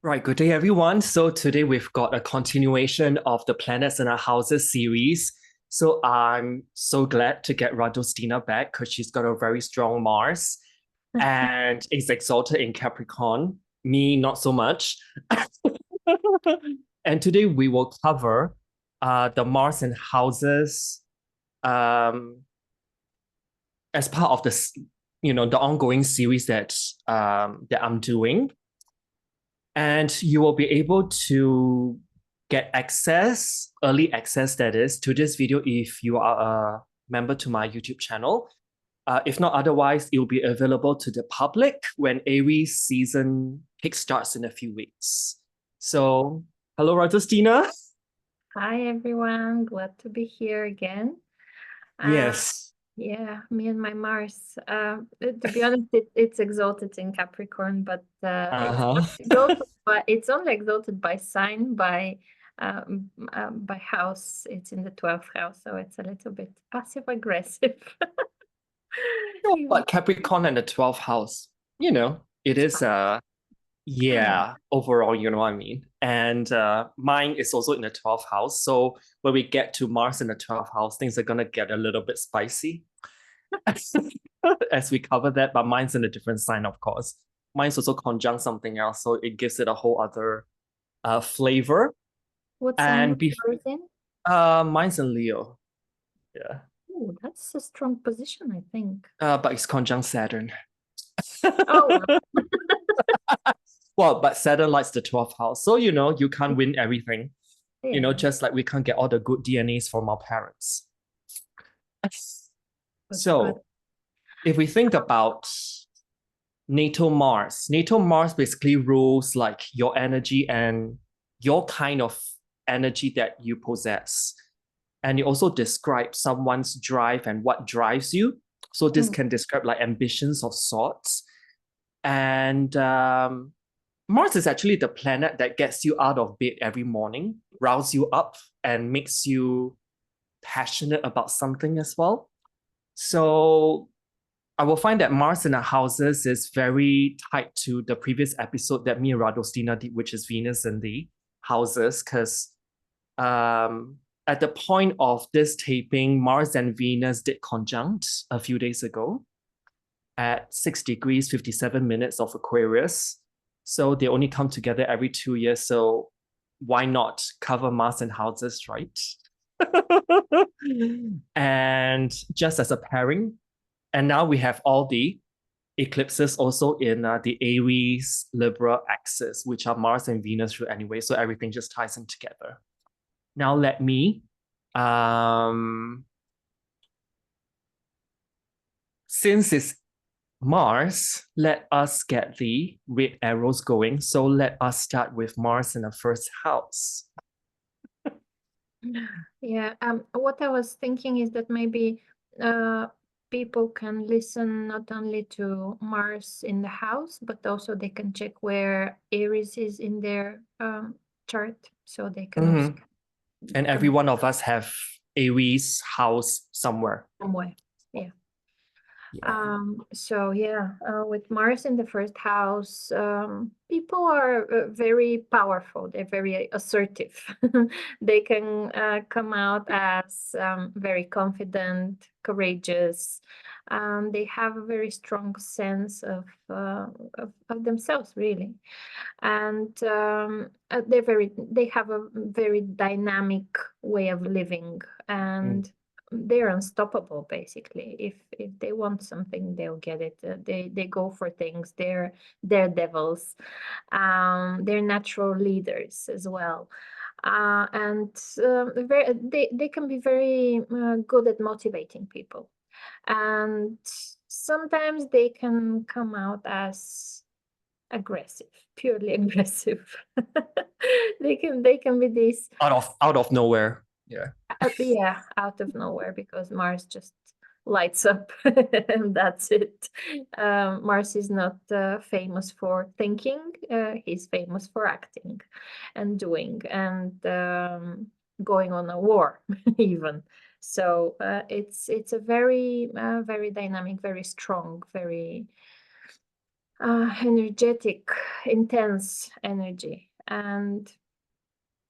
Right, good day everyone. So today we've got a continuation of the Planets in Our Houses series. So I'm so glad to get Radostina back because she's got a very strong Mars and is exalted in Capricorn. Me, not so much. And today we will cover the Mars and houses um, as part of this, the ongoing series that I'm doing. And you will be able to get access, early access that is, to this video if you are a member to my YouTube channel. If not otherwise, it will be available to the public when Aries season kickstarts in a few weeks. So, hello, Radostina. Hi everyone, glad to be here again. Uh, Yes. yeah, me and my Mars. To be honest, it's exalted in Capricorn, but it's Uh-huh. not exalted it's only exalted by sign, by house. It's in the 12th house, so it's a little bit passive aggressive. But Capricorn and the 12th house, it It's is fun. Yeah. overall, you know what I mean. And mine is also in the 12th house. So when we get to Mars in the 12th house, things are gonna get a little bit spicy as we cover that. But mine's in a different sign, of course. Mine's also conjunct something else, so it gives it a whole other flavor. What sign And is yours in? mine's in Leo. Yeah. Oh, that's a strong position, I think. But it's conjunct Saturn. Oh, Well, but Saturn likes the 12th house. So, you can't win everything. yeah. Just like we can't get all the good DNAs from our parents. But So, if we think about natal Mars basically rules like your energy and your kind of energy that you possess. And it also describes someone's drive and what drives you. So, this mm, can describe like ambitions of sorts. And Mars is actually the planet that gets you out of bed every morning, riles you up, and makes you passionate about something as well. So I will find that Mars in the houses is very tied to the previous episode that me and Radostina did, which is Venus in the houses, because um, at the point of this taping, Mars and Venus did conjunct a few days ago at 6 degrees, 57 minutes of Aquarius. So they only come together every 2 years. So why not cover Mars and houses, right? And just as a pairing, and now we have all the eclipses also in the Aries Libra axis, which are Mars and Venus through anyway. So everything just ties in together. Now let me since it's Mars, let us get the red arrows going. So let us start with Mars in the first house. Yeah, what I was thinking is that maybe uh, people can listen not only to Mars in the house, but also they can check where Aries is in their chart, so they can also Mhm. And every connect one of us have Aries house somewhere. somewhere. Yeah. Yeah. So yeah, with Mars in the first house, people are very powerful. They're very assertive. They can come out as very confident, courageous. They have a very strong sense of themselves, really, and they have a very dynamic way of living, Mm. and they're unstoppable basically. If they want something, they'll get it. They go for things. They're devils. They're natural leaders as well. And they can be very good at motivating people, and sometimes they can come out as aggressive, purely aggressive. They can be these Out of nowhere. Yeah. yeah, out of nowhere, because Mars just lights up and that's it. Mars is not famous for thinking. He's famous for acting and doing, and going on a war even. So it's a very dynamic, very strong, very energetic intense energy, and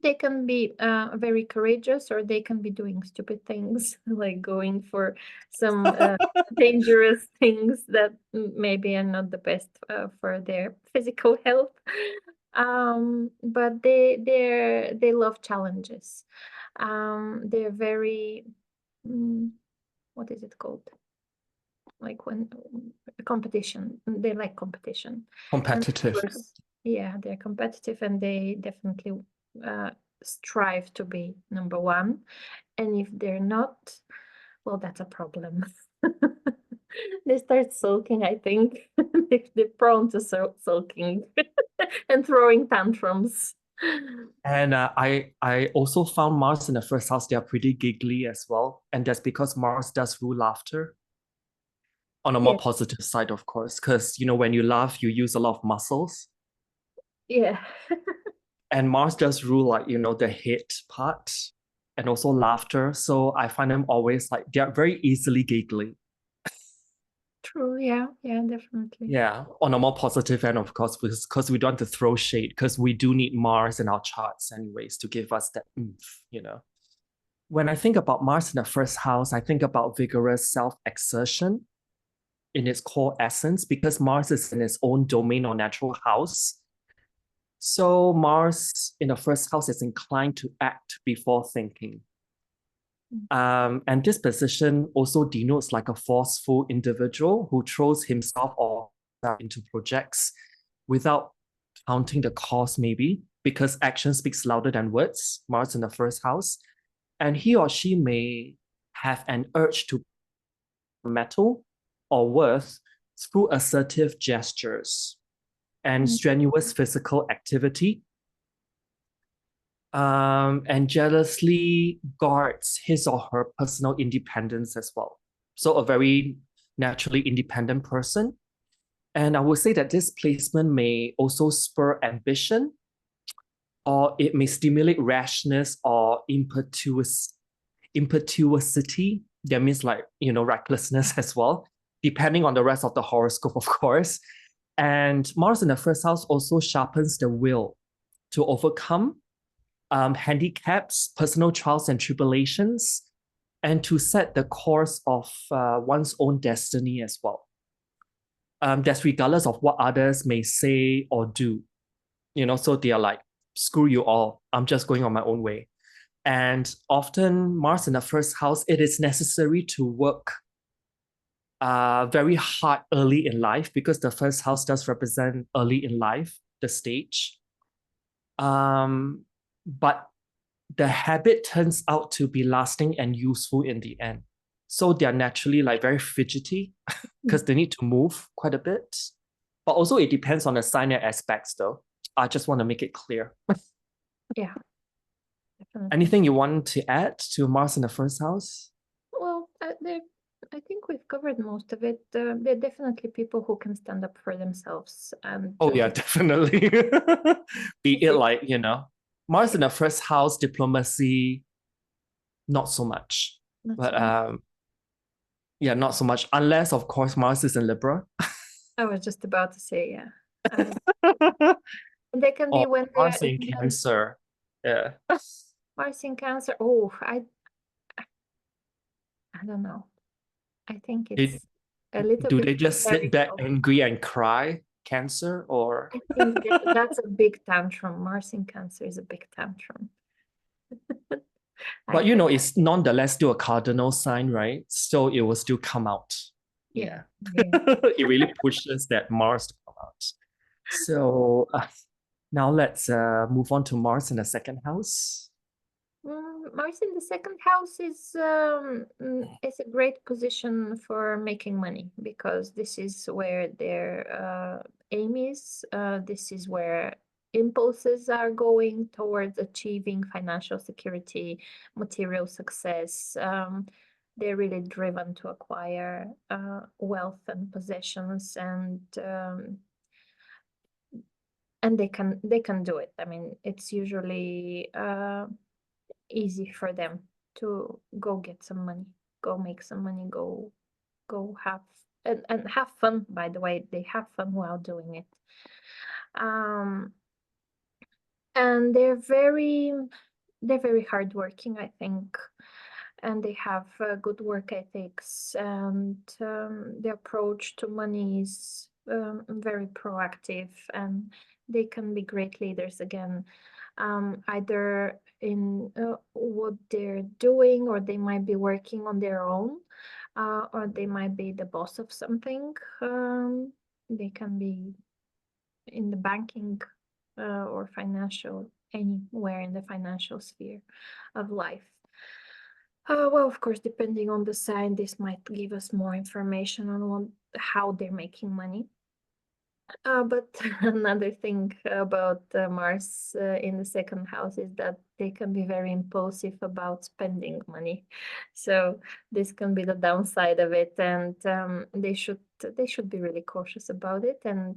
they can be very courageous, or they can be doing stupid things, like going for some dangerous things that maybe are not the best for their physical health. But they love challenges. They're very what is it called? Like when competition, they like competition. And of Competitive. course, yeah, they're competitive, and they definitely strive to be number one. And if they're not, well, that's a problem. They start sulking, I think. They're prone to sulking and throwing tantrums. And I also found Mars in the first house, they are pretty giggly as well. And that's because Mars does rule laughter on a more Yeah, positive side, of course. Because, you know, when you laugh, you use a lot of muscles. yeah. And Mars does rule, like, you know, the head part and also laughter. So I find them always like, they're very easily giggly. True, yeah, yeah, definitely. Yeah, on a more positive end, of course, because we don't want to throw shade, because we do need Mars in our charts, anyways, to give us that oomph, you know. When I think about Mars in the first house, I think about vigorous self exertion in its core essence, because Mars is in its own domain or natural house. So Mars in the first house is inclined to act before thinking. And this position also denotes like a forceful individual who throws himself or herself into projects without counting the cost, maybe, because action speaks louder than words, Mars in the first house. And he or she may have an urge to metal or worth through assertive gestures and Mm. strenuous physical activity, and jealously guards his or her personal independence as well. So a very naturally independent person. And I would say that this placement may also spur ambition, or it may stimulate rashness or impetuosity. That means, like, you know, recklessness as well, depending on the rest of the horoscope, of course. And Mars in the first house also sharpens the will to overcome handicaps, personal trials and tribulations, and to set the course of one's own destiny as well. That's regardless of what others may say or do. You know, so they are like, screw you all, I'm just going on my own way. And often Mars in the first house, it is necessary to work very hard early in life, because the first house does represent early in life, the stage. But the habit turns out to be lasting and useful in the end. So they're naturally like very fidgety because they need to move quite a bit. But also it depends on the sign and aspects though. I just want to make it clear. Yeah, definitely. Anything you want to add to Mars in the first house? Well, I think we've covered most of it. They're definitely people who can stand up for themselves, and Oh yeah, definitely. Be it like, you know, Mars in the first house, diplomacy, not so much. not But so much. yeah, not so much. Unless, of course, Mars is in Libra. I was just about to say, yeah. They can be Or when Mars they're in Cancer. Yeah. Mars in Cancer. Oh, I don't know. I think They, it's a little do bit they just sit very back soft. angry and cry, Cancer? Or I think that's a big tantrum. Mars in Cancer is a big tantrum. I but you know, think, it's nonetheless still a cardinal sign, right? So it will still come out. yeah, Yeah. yeah. It really pushes that Mars to come out. So now let's move on to Mars in the second house. Mars in the second house is a great position for making money, because this is where their aim is. This is where impulses are going towards achieving financial security, material success. They're really driven to acquire wealth and possessions, and they can do it. I mean, it's usually easy for them to go get some money, go make some money, go have and have fun. By the way, they have fun while doing it. Um, and they're very hardworking, I think, and they have good work ethics, and the approach to money is very proactive, and they can be great leaders again, either in what they're doing, or they might be working on their own, or they might be the boss of something. They can be in the banking or financial, anywhere in the financial sphere of life. Well, of course, depending on the sign, this might give us more information on how they're making money. But another thing about Mars in the second house is that they can be very impulsive about spending money. So this can be the downside of it, and they should be really cautious about it, and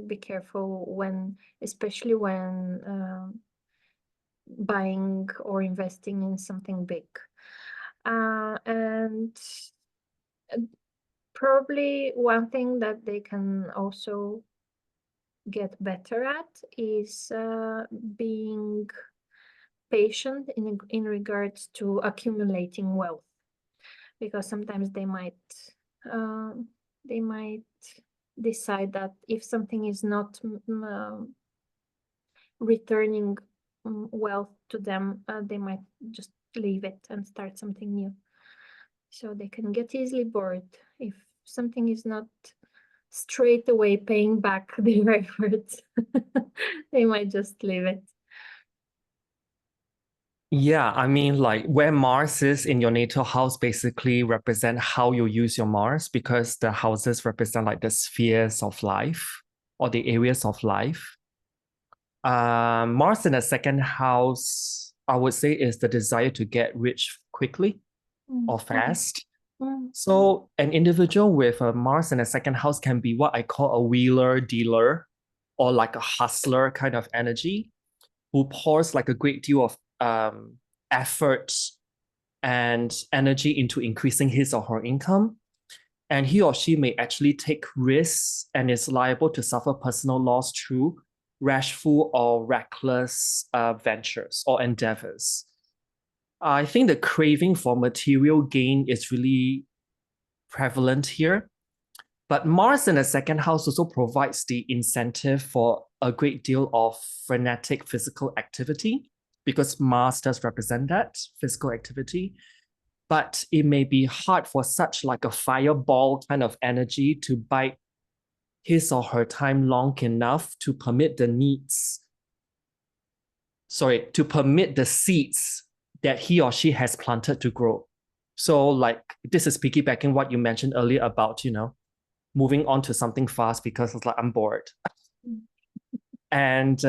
be careful when, especially when buying or investing in something big. And probably one thing that they can also get better at is being patient in regards to accumulating wealth, because sometimes they might decide that if something is not returning wealth to them, they might just leave it and start something new. So they can get easily bored if something is not straight away paying back their efforts. They might just leave it. Yeah, I mean, like where Mars is in your natal house basically represent how you use your Mars, because the houses represent like the spheres of life or the areas of life. Mars in the second house, I would say, is the desire to get rich quickly or fast. Mm. So an individual with a Mars in the second house can be what I call a wheeler dealer, or like a hustler kind of energy, who pours like a great deal of effort and energy into increasing his or her income. And he or she may actually take risks and is liable to suffer personal loss through rashful or reckless ventures or endeavors. I think the craving for material gain is really prevalent here. But Mars in the second house also provides the incentive for a great deal of frenetic physical activity, because Mars does represent that physical activity. But it may be hard for such like a fireball kind of energy to bide his or her time long enough to permit the seeds that he or she has planted to grow. So like this is piggybacking what you mentioned earlier about, moving on to something fast because it's like I'm bored. And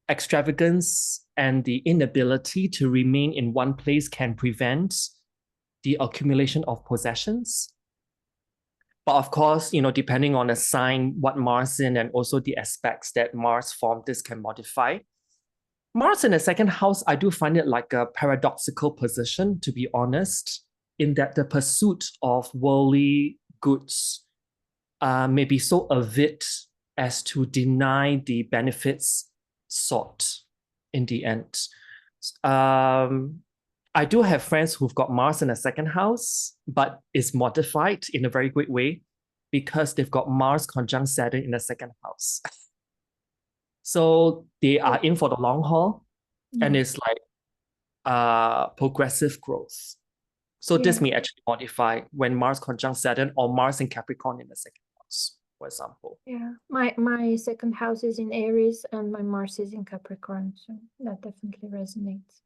extravagance and the inability to remain in one place can prevent the accumulation of possessions. But of course, depending on the sign, what Mars in, and also the aspects that Mars form, this can modify. Mars in the second house, I do find it like a paradoxical position, to be honest, in that the pursuit of worldly goods may be so avid as to deny the benefits sought in the end. I do have friends who've got Mars in the second house, but it's modified in a very great way because they've got Mars conjunct Saturn in the second house. So they are in for the long haul, and it's like progressive growth. So this may actually modify when Mars conjunct Saturn or Mars in Capricorn in the second house, for example. Yeah, my second house is in Aries and my Mars is in Capricorn, so that definitely resonates.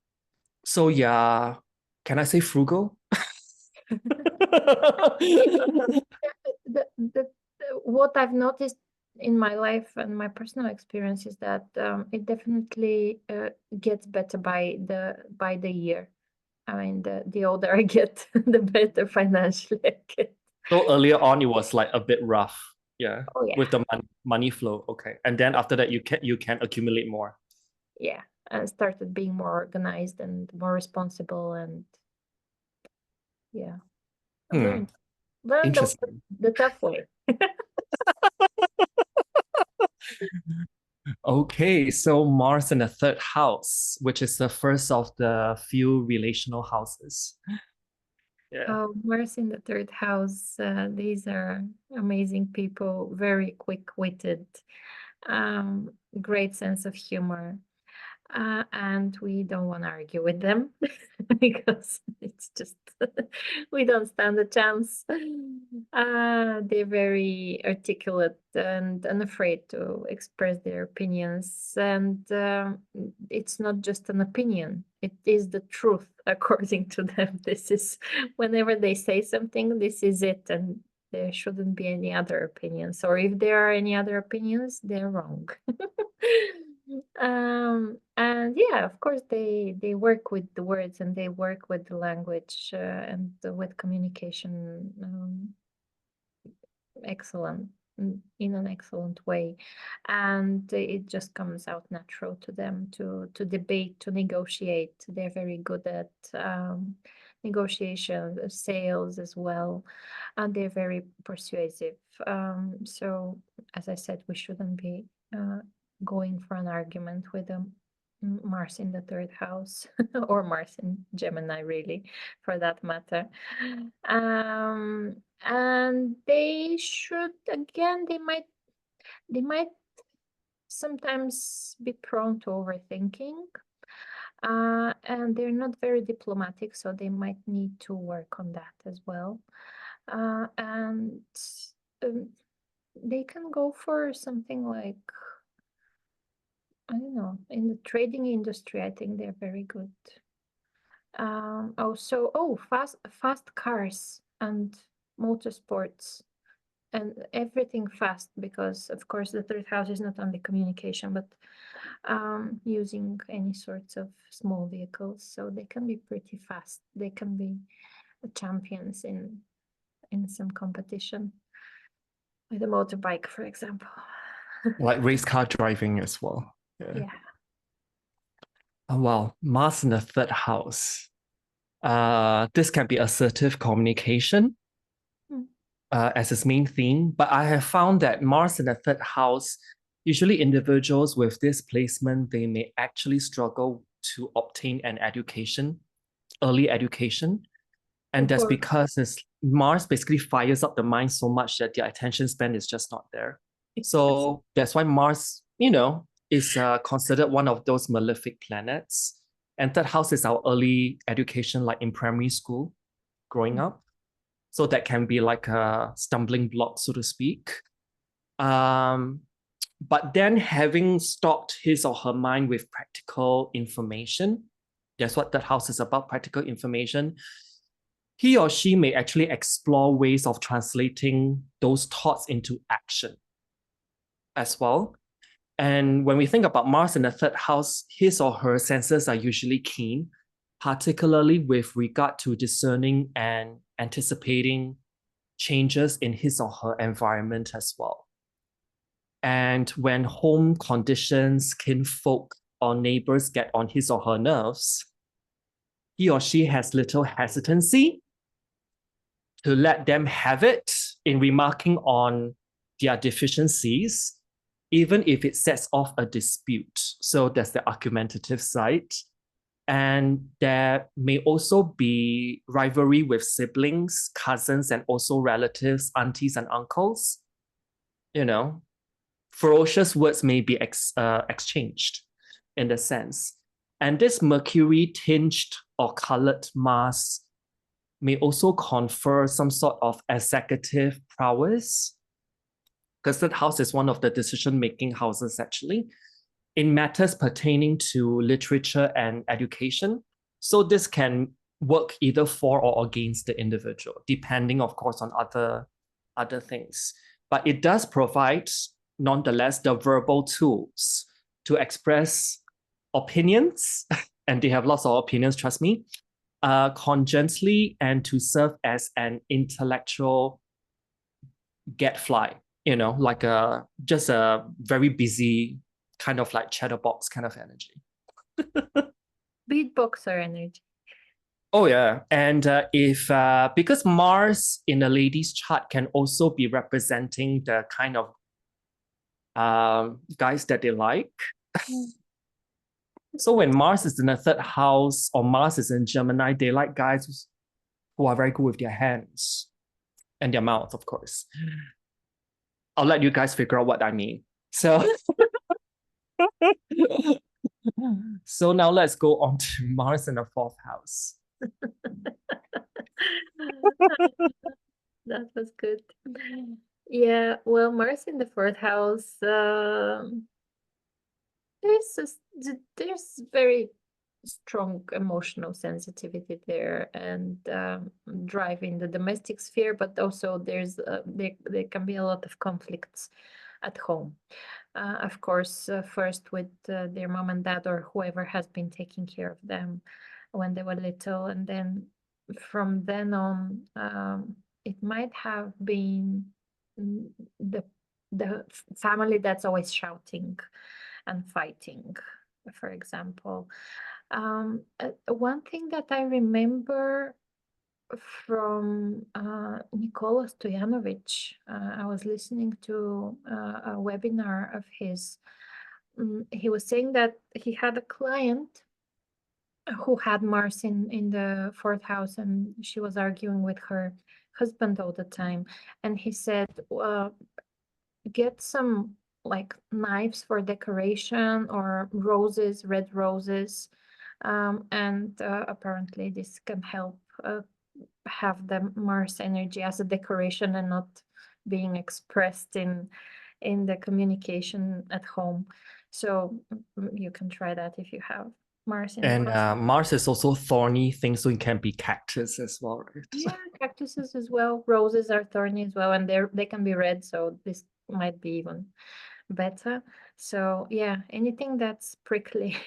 So yeah, can I say frugal? What I've noticed in my life and my personal experience is that it definitely gets better by the year. I mean, the older I get, the better financially I get. So earlier on, it was like a bit rough, yeah, Oh yeah, with the money flow. Okay, and then after that, you can accumulate more. yeah. I started being more organized and more responsible, and yeah, I've Hmm, learned interesting. the tough way. Okay, so Mars in the third house, which is the first of the few relational houses. Yeah. Oh, Mars in the third house. These are amazing people, very quick-witted, great sense of humor. And we don't want to argue with them because it's just we don't stand a chance. They're very articulate and unafraid to express their opinions, and it's not just an opinion; it is the truth according to them. This is whenever they say something, this is it, and there shouldn't be any other opinions. Or if there are any other opinions, they're wrong. And yeah, of course, they work with the words and they work with the language and with communication excellent in an excellent way, and it just comes out natural to them to debate, to negotiate. They're very good at negotiation, sales as well, and they're very persuasive. So as I said, we shouldn't be going for an argument with them. Mars in the third house or Mars in Gemini, really, for that matter. And they should, again, they might sometimes be prone to overthinking. And they're not very diplomatic, so they might need to work on that as well. And um, they can go for something like, I don't know, in the trading industry, I think they're very good. Fast cars and motorsports and everything fast, because of course the third house is not only communication, but using any sorts of small vehicles, so they can be pretty fast. They can be champions in some competition with a motorbike, for example. Like race car driving as well. Yeah. Yeah. Oh, wow. Mars in the third house. This can be assertive communication Mm. as its main theme, but I have found that Mars in the third house, usually individuals with this placement, they may actually struggle to obtain an education, early education. And that's Or because Mars basically fires up the mind so much that their attention span is just not there. So that's why Mars, is considered one of those malefic planets. And third house is our early education, like in primary school, growing up. So that can be like a stumbling block, so to speak. But then having stocked his or her mind with practical information, that's what third house is about, practical information. He or she may actually explore ways of translating those thoughts into action as well. And when we think about Mars in the third house, his or her senses are usually keen, particularly with regard to discerning and anticipating changes in his or her environment as well. And when home conditions, kinfolk, or neighbors get on his or her nerves, he or she has little hesitancy to let them have it in remarking on their deficiencies, even if it sets off a dispute. So that's the argumentative side. And there may also be rivalry with siblings, cousins, and also relatives, aunties, and uncles. Ferocious words may be exchanged in the sense. And this Mercury tinged or colored Mars may also confer some sort of executive prowess, because that house is one of the decision-making houses actually, in matters pertaining to literature and education. So this can work either for or against the individual, depending, of course, on other things. But it does provide, nonetheless, the verbal tools to express opinions, and they have lots of opinions, trust me, congently, and to serve as an intellectual gadfly, like just a very busy kind of like chatterbox kind of energy. beatboxer energy. Oh yeah, and if because Mars in a lady's chart can also be representing the kind of guys that they like. Mm. So when Mars is in the third house or Mars is in Gemini, they like guys who are very good with their hands and their mouth, of course. I'll let you guys figure out what I mean. So, so now let's go on to Mars in the fourth house. That was good. Yeah, well, Mars in the fourth house, there's very strong emotional sensitivity there and drive in the domestic sphere, but also there can be a lot of conflicts at home. Of course, first with their mom and dad or whoever has been taking care of them when they were little, and then from then on, it might have been mm, the family that's always shouting and fighting, for example. One thing that I remember from Nicola Stojanovic, I was listening to a webinar of his. He was saying that he had a client who had Mars in the fourth house, and she was arguing with her husband all the time. And he said, get some like knives for decoration or roses, red roses. And apparently this can help have the Mars energy as a decoration and not being expressed in the communication at home. So you can try that if you have Mars in the And fourth. Mars is also thorny thing, so it can be cactus as well, right? Yeah, cactuses as well. Roses are thorny as well, and they can be red, so this might be even better. So yeah, anything that's prickly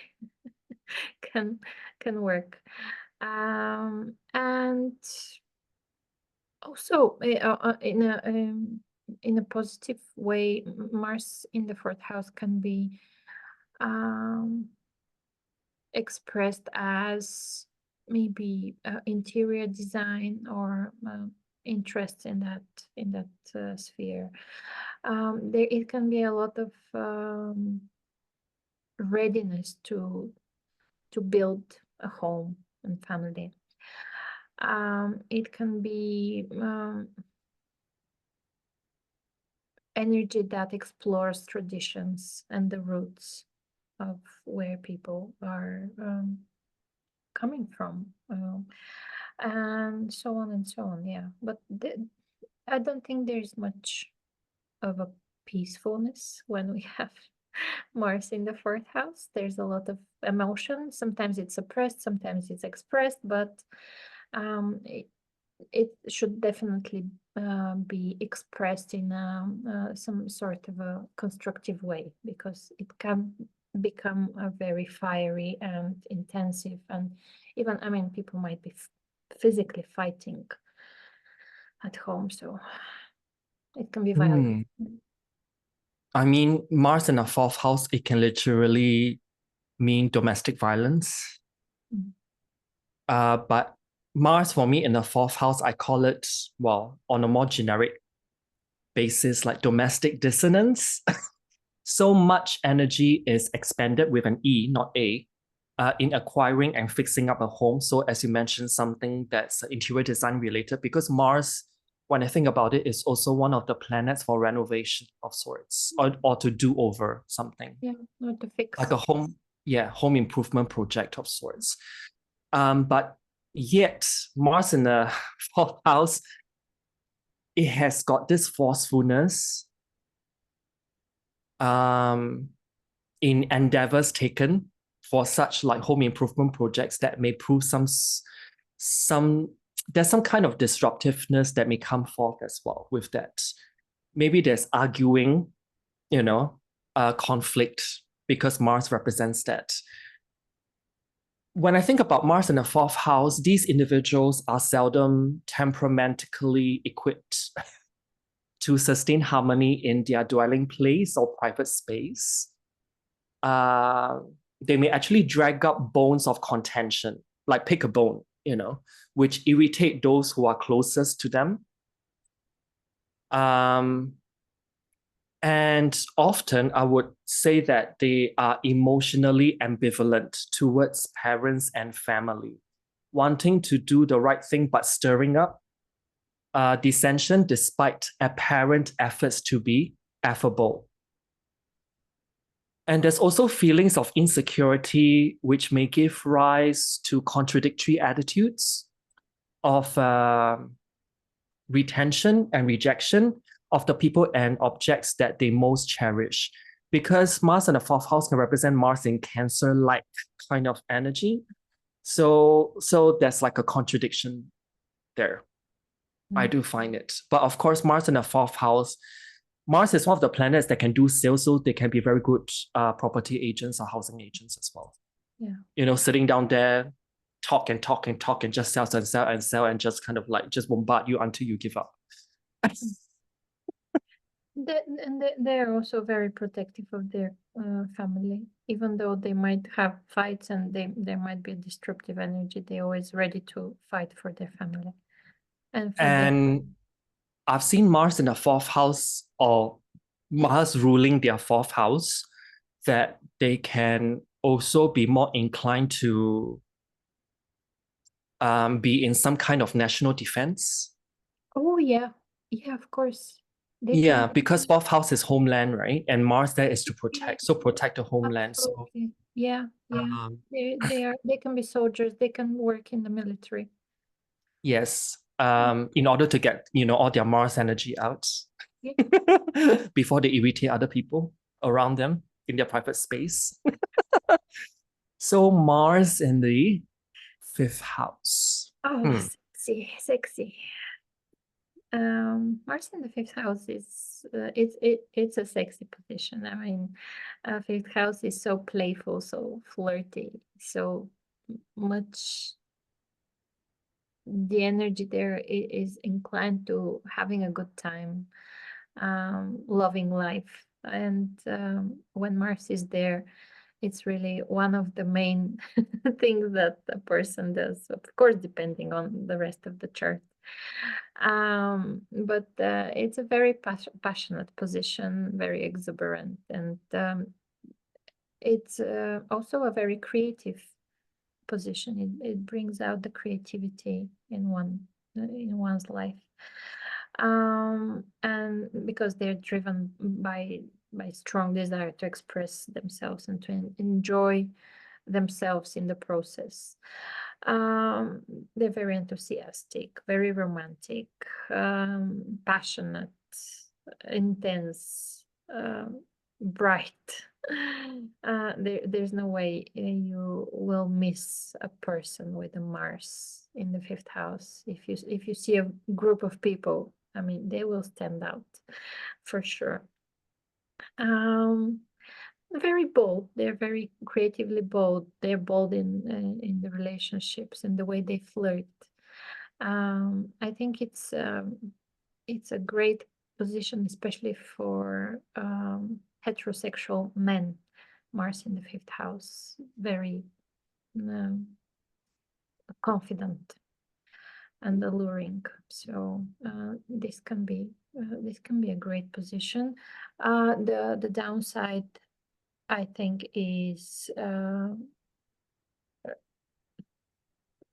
can can work. And also in a positive way, Mars in the fourth house can be um, expressed as maybe interior design or interest in that sphere. There it can be a lot of readiness to build a home and family. It can be energy that explores traditions and the roots of where people are coming from, and so on and so on. Yeah, but I don't think there's much of a peacefulness when we have Mars in the fourth house. There's a lot of emotion. Sometimes it's suppressed, sometimes it's expressed, but it should definitely be expressed in some sort of a constructive way, because it can become a very fiery and intensive, and even, I mean, people might be physically fighting at home, so it can be violent. I mean, Mars in the fourth house, it can literally mean domestic violence. Mm. But Mars for me in the fourth house, I call it, well, on a more generic basis, like domestic dissonance. So much energy is expended with an E, not A, in acquiring and fixing up a home. So as you mentioned, something that's interior design related, because Mars, when I think about it, is also one of the planets for renovation of sorts, or to do over something. Yeah, not to fix. Like a home improvement project of sorts. But yet Mars in the fourth house, it has got this forcefulness in endeavors taken for such like home improvement projects that may prove some there's some kind of disruptiveness that may come forth as well with that. Maybe there's arguing, conflict, because Mars represents that. When I think about Mars in the fourth house, these individuals are seldom temperamentally equipped to sustain harmony in their dwelling place or private space. They may actually drag up bones of contention, like pick a bone, which irritate those who are closest to them. And often I would say that they are emotionally ambivalent towards parents and family, wanting to do the right thing but stirring up dissension despite apparent efforts to be affable. And there's also feelings of insecurity, which may give rise to contradictory attitudes of retention and rejection of the people and objects that they most cherish. Because Mars in the fourth house can represent Mars in Cancer-like kind of energy. So there's like a contradiction there. I do find it. But of course, Mars in the fourth house, Mars is one of the planets that can do sales, so they can be very good property agents or housing agents as well. Yeah. You know, sitting down there, talk and talk and talk and just sell and sell and sell and just kind of like just bombard you until you give up. They're also very protective of their family, even though they might have fights and there might be a destructive energy. They're always ready to fight for their family and for their. And I've seen Mars in the fourth house or Mars ruling their fourth house, that they can also be more inclined to be in some kind of national defense. Oh yeah, yeah, of course. They Yeah, can. because fourth house is homeland, right? And Mars there is to Yeah, protect, so protect the homeland. So absolutely. Yeah, yeah. um, They can be soldiers. They can work in the military. yes, in order to get, you know, all their Mars energy out Yeah. before they irritate other people around them in their private space. So Mars in the fifth house. Oh, sexy, sexy. Mars in the fifth house is it's a sexy position. I mean, fifth house is so playful, so flirty, so much. The energy there is inclined to having a good time, loving life, and when Mars is there, it's really one of the main things that a person does. Of course, depending on the rest of the chart. But it's a very passionate position, very exuberant, and it's also a very creative position. It brings out the creativity in one's life, and because they're driven by strong desire to express themselves and to enjoy themselves in the process. Um, they're very enthusiastic, very romantic, passionate, intense, bright. There's no way you will miss a person with a Mars in the fifth house. If you see a group of people, I mean, they will stand out for sure. Very bold. They're very creatively bold. They're bold in the relationships and the way they flirt. I think it's a great position, especially for heterosexual men. Mars in the fifth house, very confident and alluring. So this can be a great position. The downside, I think, is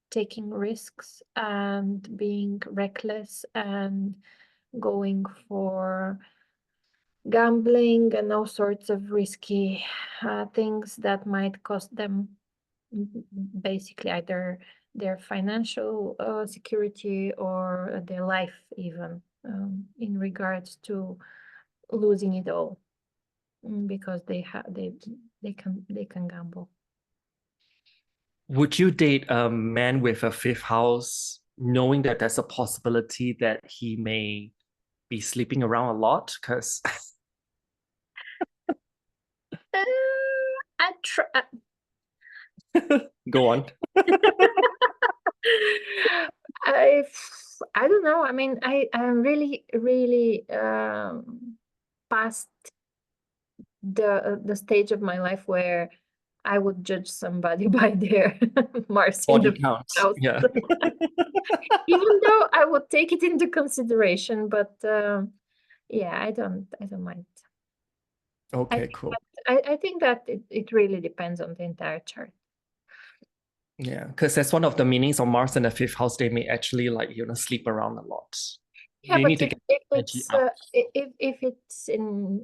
taking risks and being reckless and going for gambling and all sorts of risky things that might cost them basically either their financial security or their life, even in regards to losing it all, because they can gamble. Would you date a man with a fifth house, knowing that there's a possibility that he may be sleeping around a lot? Because I try. go on. I I don't know. I mean, I'm really past the stage of my life where I would judge somebody by their Mars in Body the count. house. Yeah. Even though I would take it into consideration, but yeah, I don't mind. Okay, cool. I think that it really depends on the entire chart. Yeah, because that's one of the meanings of Mars in the fifth house. They may actually sleep around a lot. Yeah, They but need to get if energy it's out. if it's in,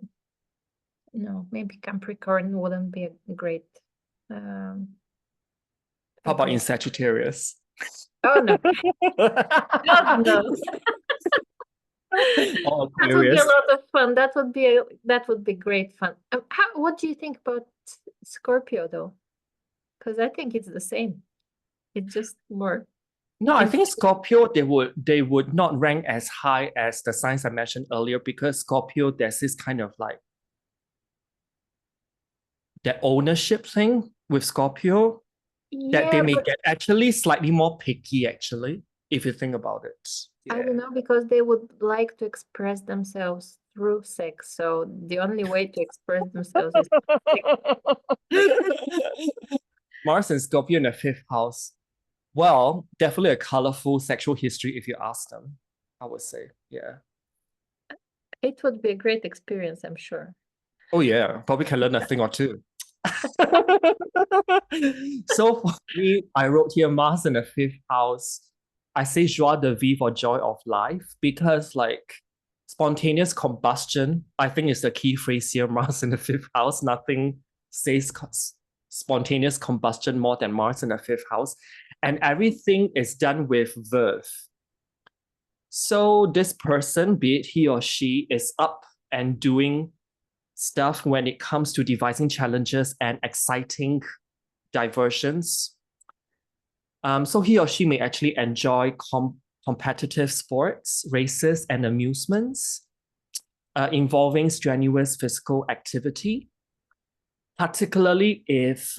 no, maybe Capricorn wouldn't be a great How a about in great. Sagittarius? Oh no, God no. Or That would be a Aquarius? lot of fun. That would be great fun. What do you think about Scorpio though? Because I think it's the same. It's just more. No, I In, think Scorpio they would not rank as high as the signs I mentioned earlier because Scorpio there's this kind of like that ownership thing with Scorpio that they yeah, may but get actually slightly more picky actually if you think about it. I Yeah. don't know because they would like to express themselves through sex. So the only way to express themselves is sex. Mars and Scorpio in the fifth house. Well, definitely a colorful sexual history if you ask them, I would say. Yeah. It would be a great experience, I'm sure. Oh yeah, probably can learn a thing or two. So for me, I wrote here Mars in the fifth house. I say joie de vivre or joy of life because like spontaneous combustion, I think is the key phrase here, Mars in the fifth house. Nothing says spontaneous combustion more than Mars in the fifth house. And everything is done with verve. So this person, be it he or she, is up and doing stuff when it comes to devising challenges and exciting diversions. So he or she may actually enjoy competitive sports, races, and amusements involving strenuous physical activity, particularly if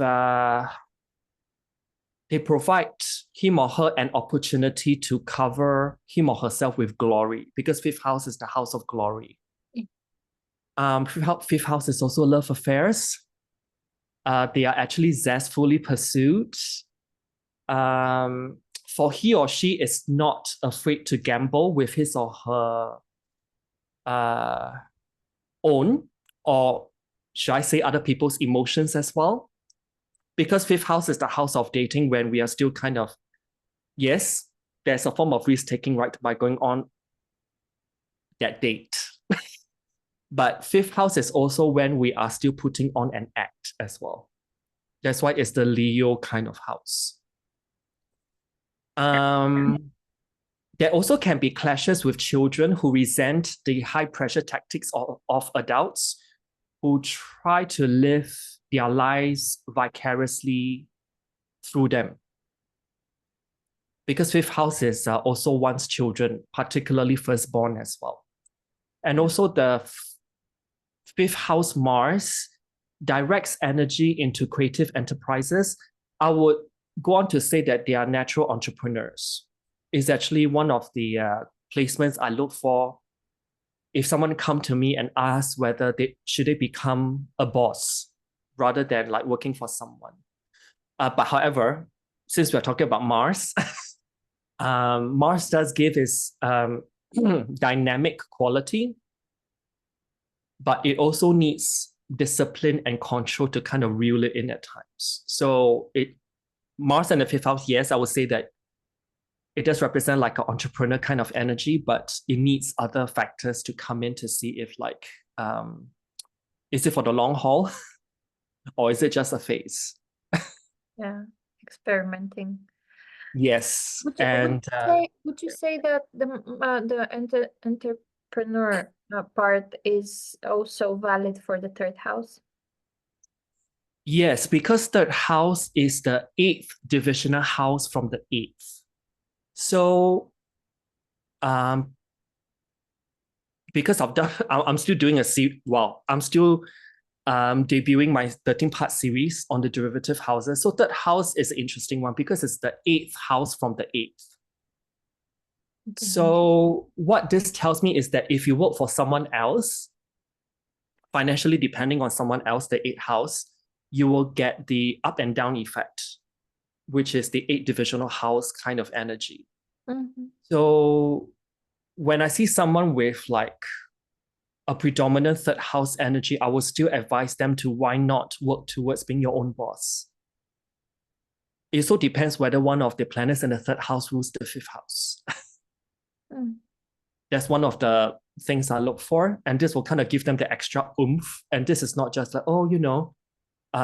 they provide him or her an opportunity to cover him or herself with glory, because fifth house is the house of glory. Fifth house is also love affairs. They are actually zestfully pursued. For he or she is not afraid to gamble with his or her own, or should I say other people's emotions as well? Because fifth house is the house of dating when we are still kind of, yes, there's a form of risk taking right by going on that date. But fifth house is also when we are still putting on an act as well. That's why it's the Leo kind of house. There also can be clashes with children who resent the high pressure tactics of adults who try to live their lives vicariously through them. Because fifth house is also one's children, particularly firstborn as well. And also the fifth house Mars directs energy into creative enterprises. I would go on to say that they are natural entrepreneurs. It's actually one of the placements I look for if someone come to me and ask whether they should they become a boss rather than like working for someone. But however, since we're talking about Mars, Mars does give its dynamic quality, but it also needs discipline and control to kind of reel it in at times. So Mars and the fifth house, yes, I would say that it does represent like an entrepreneur kind of energy, but it needs other factors to come in to see if like, is it for the long haul or is it just a phase? Yeah, experimenting. Yes. Would you, And would you say that the entrepreneur part is also valid for the third house? yes, because third house is the eighth divisional house from the eighth. So um, because of that, I'm still doing I'm still debuting my 13-part series on the derivative houses. So third house is an interesting one because it's the eighth house from the eighth. Okay. So what this tells me is that if you work for someone else, financially depending on someone else, the eighth house, you will get the up and down effect, which is the eight divisional house kind of energy. Mm-hmm. So when I see someone with like a predominant third house energy, I will still advise them to why not work towards being your own boss. It also depends whether one of the planets in the third house rules the fifth house. That's one of the things I look for. And this will kind of give them the extra oomph. And this is not just like, oh,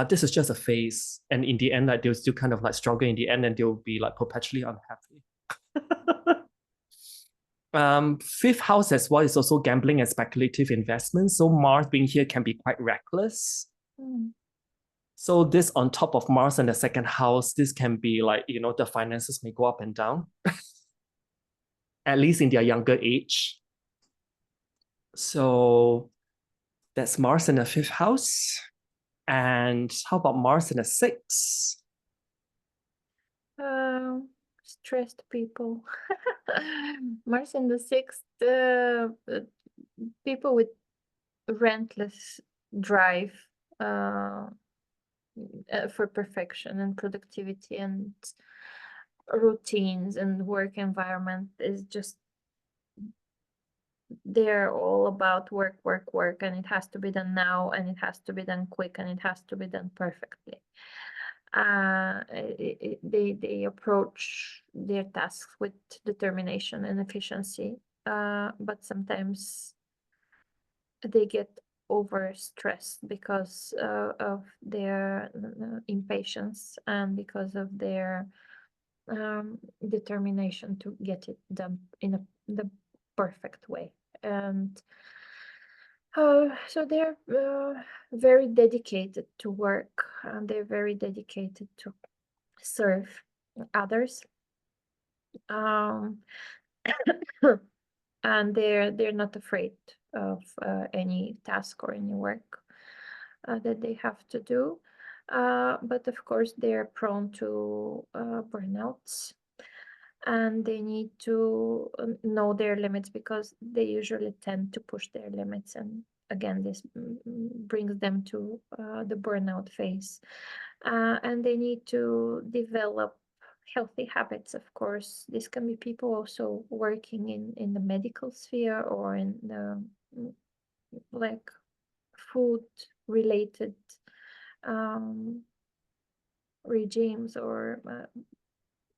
this is just a phase. And in the end, like they'll still kind of like struggle in the end and they'll be like perpetually unhappy. Fifth house as well is also gambling and speculative investments. So Mars being here can be quite reckless. So this on top of Mars in the second house, this can be like, the finances may go up and down, at least in their younger age. So that's Mars in the fifth house. And how about Mars in the sixth? Stressed people. Mars in the sixth, people with relentless drive for perfection and productivity and routines and work environment is just, they're all about work, work, work, and it has to be done now, and it has to be done quick, and it has to be done perfectly. They approach their tasks with determination and efficiency, but sometimes they get overstressed because of their impatience and because of their determination to get it done in the perfect way. And so they're very dedicated to work, and they're very dedicated to serve others. And they're not afraid of any task or any work that they have to do. But of course, they're prone to burnouts, and they need to know their limits because they usually tend to push their limits. And again, this brings them to the burnout phase. And they need to develop healthy habits, of course. This can be people also working in the medical sphere or in the like food related regimes, or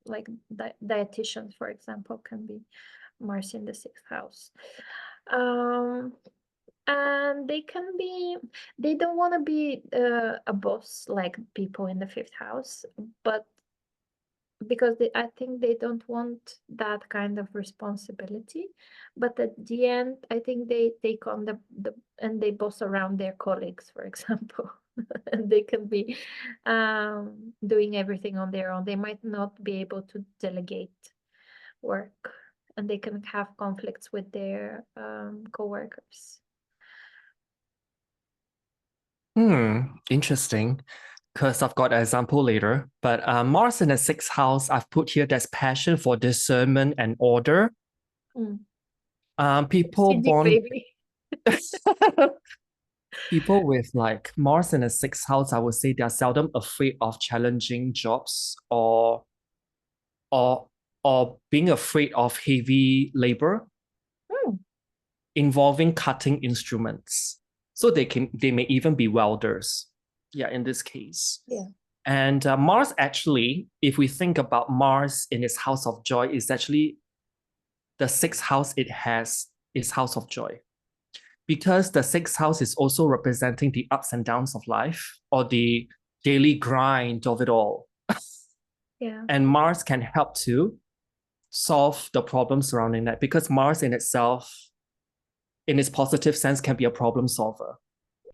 like dietitians, for example, can be Mars in the sixth house. And they don't want to be a boss like people in the fifth house, but because I think they don't want that kind of responsibility. But at the end, I think they take on the and they boss around their colleagues, for example. And they can be doing everything on their own. They might not be able to delegate work, and they can have conflicts with their co-workers. Interesting. Because I've got an example later. But Mars in the sixth house, I've put here there's passion for discernment and order. People CD born baby. people with like Mars in the sixth house, I would say they're seldom afraid of challenging jobs or or being afraid of heavy labor involving cutting instruments. So they may even be welders. Yeah, in this case. Yeah. And Mars actually, if we think about Mars in its house of joy, is actually the sixth house it has is house of joy. Because the sixth house is also representing the ups and downs of life or the daily grind of it all. Yeah. And Mars can help to solve the problems surrounding that, because Mars in itself, in its positive sense, can be a problem solver.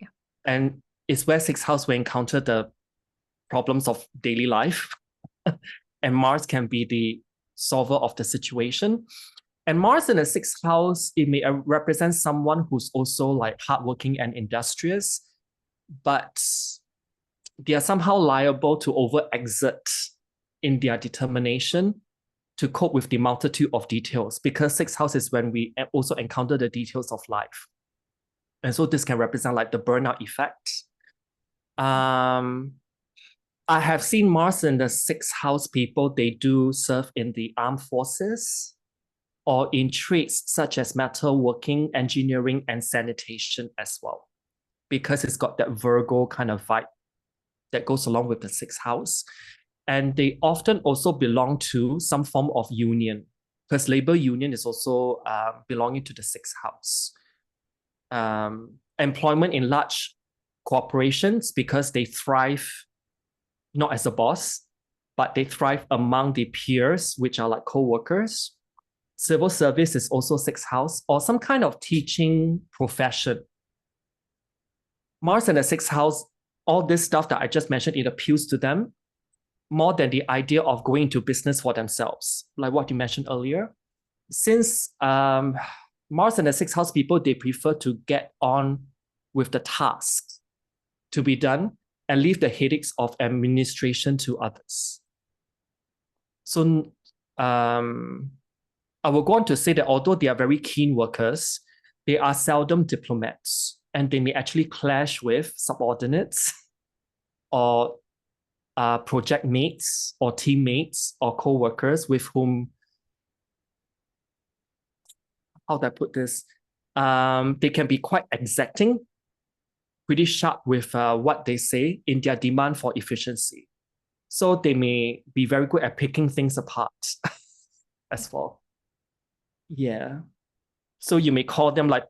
Yeah. And it's where sixth house will encounter the problems of daily life. And Mars can be the solver of the situation. And Mars in the sixth house, it may represent someone who's also like hardworking and industrious, but they are somehow liable to overexert in their determination to cope with the multitude of details, because sixth house is when we also encounter the details of life. And so this can represent like the burnout effect. I have seen Mars in the sixth house people, they do serve in the armed forces. or in trades such as metalworking, engineering, and sanitation as well, because it's got that Virgo kind of vibe that goes along with the sixth house. And they often also belong to some form of union, because labor union is also belonging to the sixth house. Employment in large corporations, because they thrive not as a boss, but they thrive among the peers, which are like co-workers. Civil service is also sixth house, or some kind of teaching profession. Mars in the sixth house, all this stuff that I just mentioned, it appeals to them more than the idea of going into business for themselves, like what you mentioned earlier. Since Mars and the sixth house people, they prefer to get on with the tasks to be done and leave the headaches of administration to others. So I will go on to say that although they are very keen workers, they are seldom diplomats, and they may actually clash with subordinates or project mates or teammates or co-workers with whom, how do I put this? They can be quite exacting, pretty sharp with what they say in their demand for efficiency. So they may be very good at picking things apart as well. Yeah. So you may call them like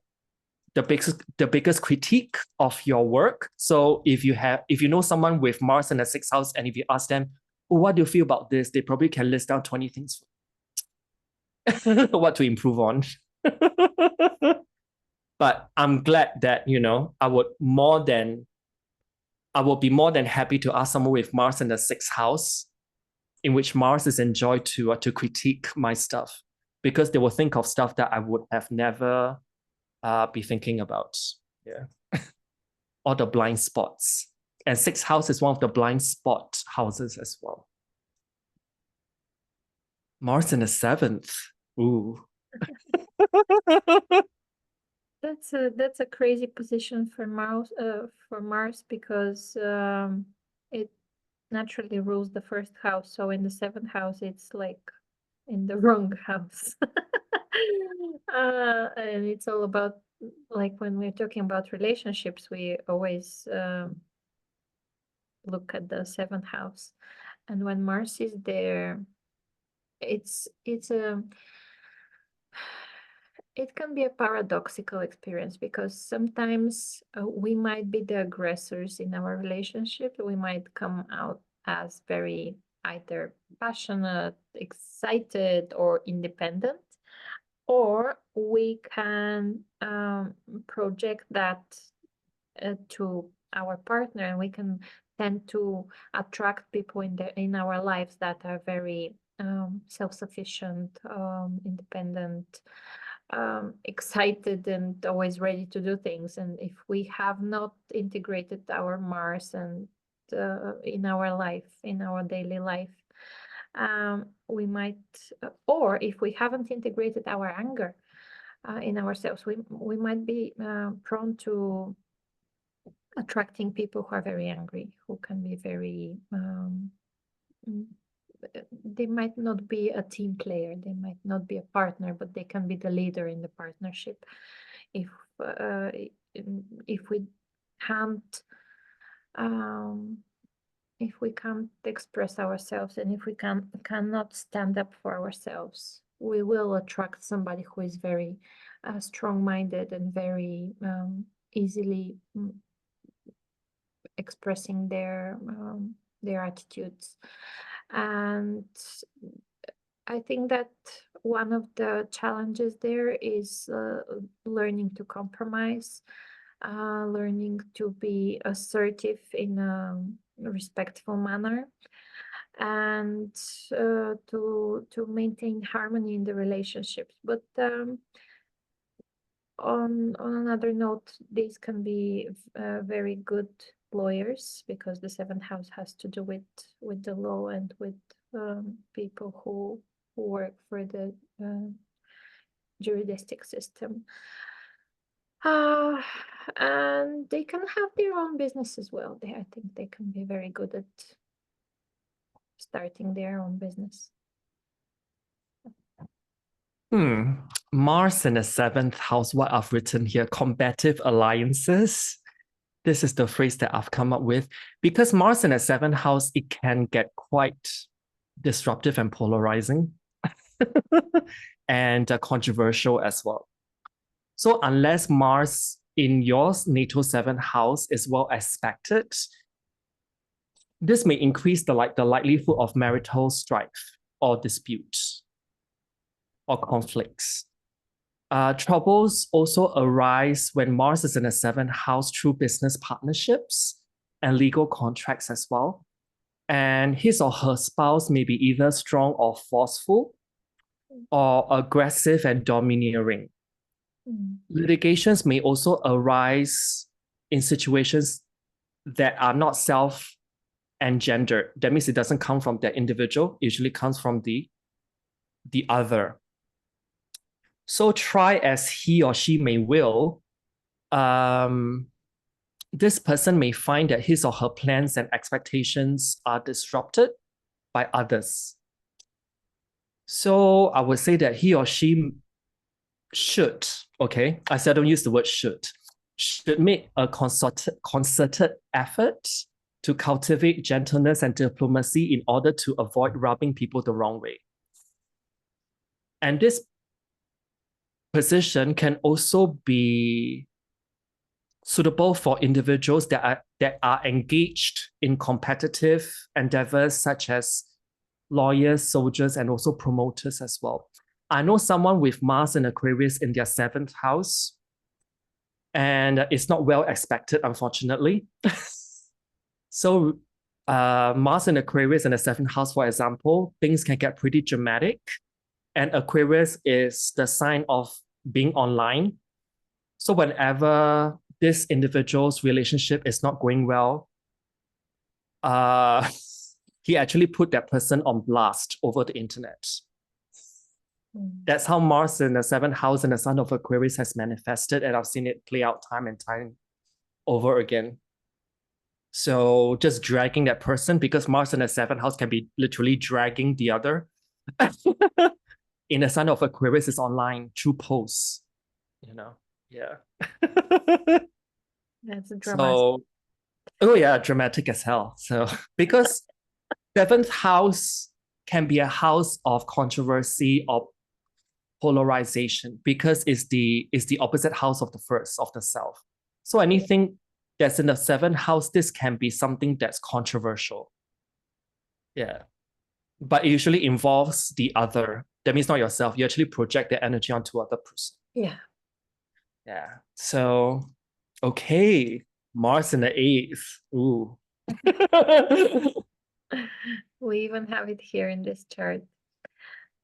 the biggest critique of your work. So if you know someone with Mars in the sixth house, and if you ask them, oh, what do you feel about this? They probably can list down 20 things what to improve on. But I'm glad that, I would be more than happy to ask someone with Mars in the sixth house, in which Mars is enjoyed to critique my stuff, because they will think of stuff that I would have never be thinking about. Yeah. Or the blind spots. And sixth house is one of the blind spot houses as well. Mars in the seventh. Ooh. That's a crazy position for Mars because it naturally rules the first house. So in the seventh house, it's like in the wrong house. And it's all about, like, when we're talking about relationships, we always look at the seventh house. And when Mars is there, it's a it can be a paradoxical experience, because sometimes we might be the aggressors in our relationship. We might come out as very either passionate, excited, or independent, or we can project that to our partner, and we can tend to attract people in our lives that are very self-sufficient, independent, excited, and always ready to do things. And if we have not integrated our Mars and in our life, in our daily life, we might, or if we haven't integrated our anger in ourselves, we might be prone to attracting people who are very angry, who can be very they might not be a team player, they might not be a partner, but they can be the leader in the partnership. If we can't if we can't express ourselves, and if we cannot stand up for ourselves, we will attract somebody who is very strong-minded and very easily expressing their attitudes. And I think that one of the challenges there is learning to compromise, learning to be assertive in a respectful manner, and to maintain harmony in the relationships. But on another note, these can be very good lawyers, because the seventh house has to do with the law and with people who work for the juristic system. And they can have their own business as well. I think they can be very good at starting their own business. Mars in the seventh house, what I've written here, combative alliances. This is the phrase that I've come up with. Because Mars in the seventh house, it can get quite disruptive and polarizing and controversial as well. So unless Mars in your natal seventh house is well aspected, this may increase the likelihood of marital strife or dispute or conflicts. Troubles also arise when Mars is in the seventh house through business partnerships and legal contracts as well. And his or her spouse may be either strong or forceful or aggressive and domineering. Litigations may also arise in situations that are not self-engendered. That means it doesn't come from that individual, it usually comes from the other. So try as he or she may will, this person may find that his or her plans and expectations are disrupted by others. So I would say that he or she should, okay, I seldom use the word should make a concerted effort to cultivate gentleness and diplomacy in order to avoid rubbing people the wrong way. And this position can also be suitable for individuals that are engaged in competitive endeavors such as lawyers, soldiers, and also promoters as well. I know someone with Mars and Aquarius in their seventh house, and it's not well expected, unfortunately. So Mars and Aquarius in the seventh house, for example, things can get pretty dramatic. And Aquarius is the sign of being online. So whenever this individual's relationship is not going well, he actually put that person on blast over the internet. That's how Mars in the seventh house and the sun of Aquarius has manifested, and I've seen it play out time and time over again. So just dragging that person, because Mars in the seventh house can be literally dragging the other. In the sun of Aquarius is online through posts, yeah. That's dramatic. So, oh yeah, dramatic as hell. So because seventh house can be a house of controversy or polarization, because it's the opposite house of the first, of the self. So anything that's in the seventh house, this can be something that's controversial. Yeah. But it usually involves the other. That means not yourself. You actually project the energy onto other person. Yeah. Yeah. So, okay. Mars in the eighth. Ooh. We even have it here in this chart.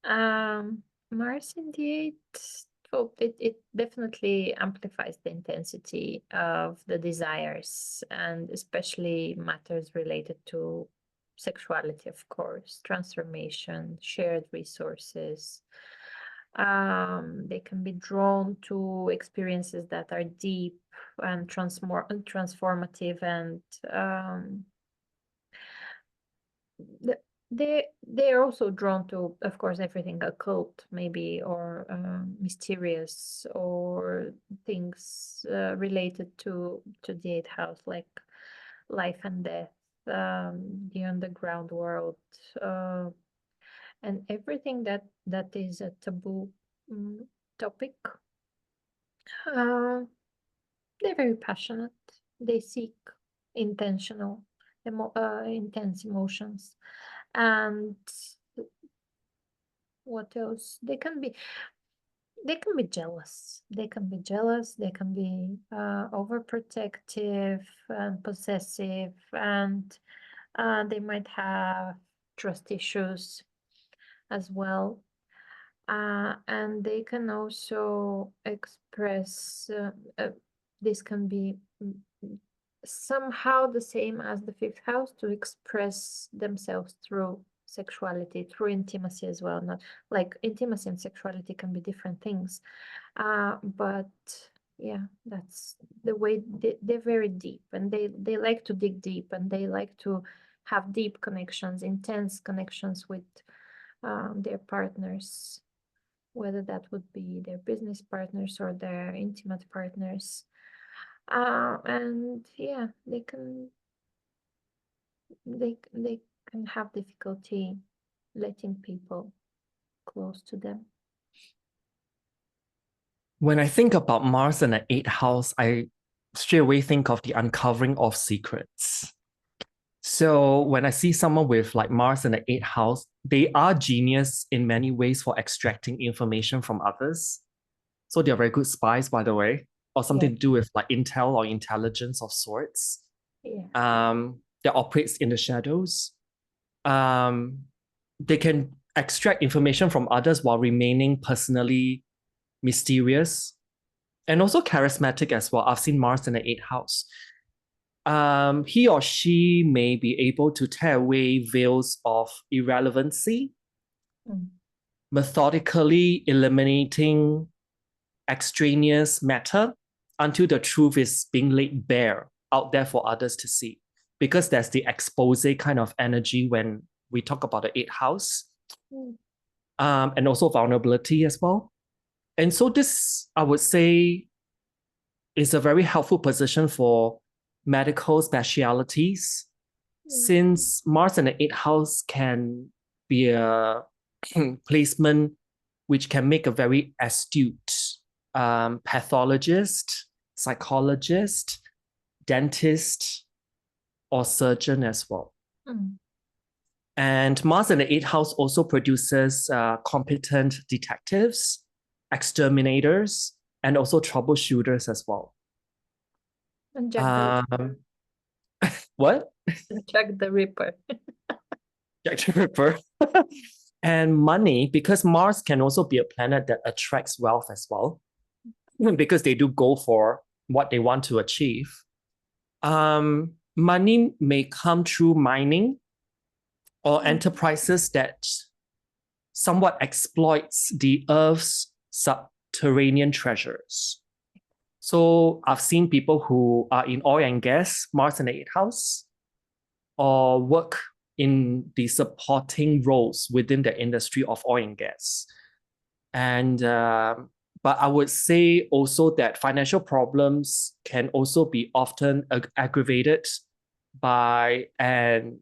Mars in the eighth, well, it definitely amplifies the intensity of the desires, and especially matters related to sexuality, of course, transformation, shared resources. They can be drawn to experiences that are deep and transformative, and they're also drawn to, of course, everything occult, maybe, or mysterious, or things related to the eighth house, like life and death, the underground world, and everything that is a taboo topic. They're very passionate. They seek intentional, intense emotions. And what else? They can be jealous. They can be jealous. They can be overprotective and possessive, and they might have trust issues as well. And they can also express, this can be somehow the same as the fifth house, to express themselves through sexuality, through intimacy as well. Not like intimacy and sexuality can be different things, but yeah, that's the way they're very deep, and they like to dig deep, and they like to have deep connections, intense connections with their partners. whether that would be their business partners or their intimate partners. And yeah, they can have difficulty letting people close to them. When I think about Mars and the eighth house, I straight away think of the uncovering of secrets. So when I see someone with like Mars in the eighth house, they are genius in many ways for extracting information from others. So they're very good spies, by the way, or something Yeah. to do with like intel or intelligence of sorts. Yeah. That operates in the shadows. Um, they can extract information from others while remaining personally mysterious and also charismatic as well. I've seen Mars in the eighth house. He or she may be able to tear away veils of irrelevancy, Mm. methodically eliminating extraneous matter until the truth is being laid bare out there for others to see. Because there's the expose kind of energy when we talk about the eighth house, Mm. and also vulnerability as well. And so this, I would say, is a very helpful position for medical specialities, Yeah. since Mars in the eighth house can be a placement which can make a very astute pathologist, psychologist, dentist, or surgeon as well. Mm. And Mars in the eighth house also produces competent detectives, exterminators, and also troubleshooters as well. And Jack the What? Jack the Ripper. Jack the Ripper. And money, because Mars can also be a planet that attracts wealth as well, because they do go for what they want to achieve. Money may come through mining or enterprises that somewhat exploits the Earth's subterranean treasures. So I've seen people who are in oil and gas, Mars in the eighth house, or work in the supporting roles within the industry of oil and gas. And but I would say also that financial problems can also be often aggravated by an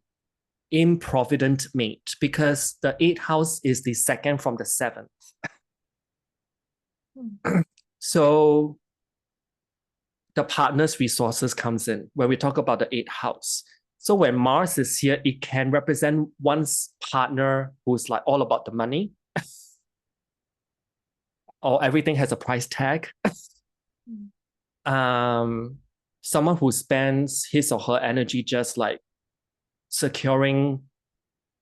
improvident mate, because the eighth house is the second from the seventh. So the partner's resources comes in when we talk about the eighth house. So when Mars is here, it can represent one's partner who's like all about the money, or everything has a price tag. Someone who spends his or her energy just like securing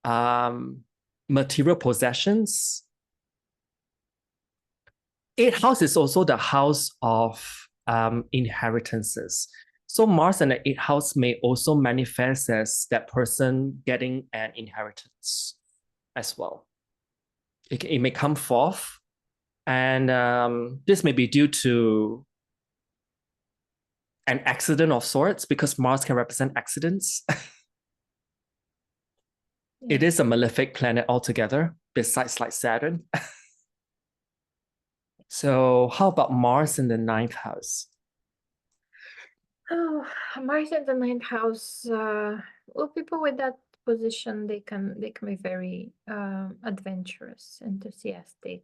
material possessions. Eighth house is also the house of inheritances. So Mars and the eighth house may also manifest as that person getting an inheritance as well. It may come forth, and this may be due to an accident of sorts, because Mars can represent accidents. It is a malefic planet altogether, besides like Saturn. So how about Mars in the ninth house? Oh, Mars in the ninth house. Well, people with that position, they can be very adventurous, enthusiastic,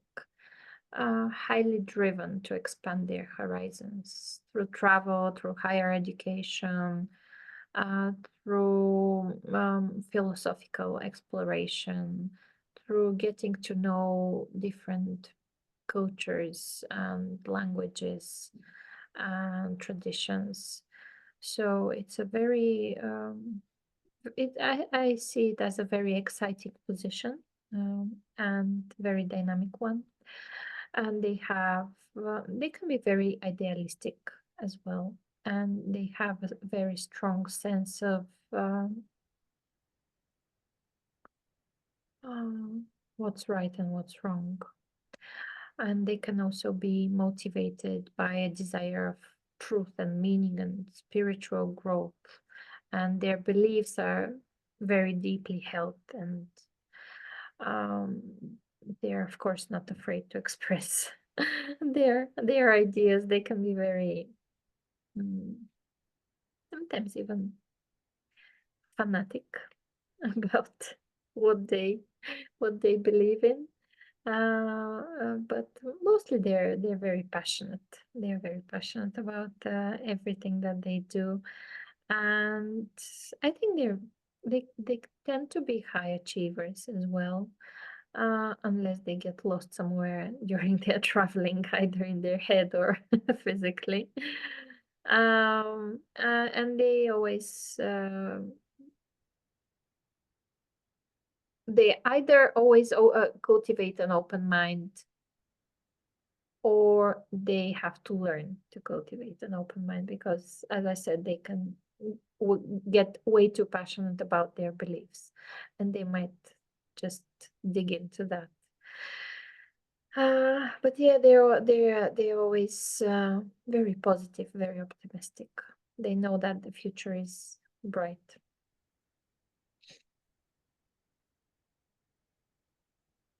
highly driven to expand their horizons through travel, through higher education, uh, through philosophical exploration, through getting to know different cultures and languages and traditions. So it's a very I see it as a very exciting position, and very dynamic one. And they can be very idealistic as well, and they have a very strong sense of um, what's right and what's wrong. And they can also be motivated by a desire of truth and meaning and spiritual growth. And their beliefs are very deeply held, and um, they're of course not afraid to express their ideas. They can be very sometimes even fanatic about what they believe in. But mostly they're very passionate. They're very passionate about everything that they do, and I think they tend to be high achievers as well, unless they get lost somewhere during their traveling, either in their head or physically. And they always they either always cultivate an open mind, or they have to learn to cultivate an open mind, because, as I said, they can get way too passionate about their beliefs, and they might just dig into that. But yeah, they're always very positive, very optimistic. They know that the future is bright.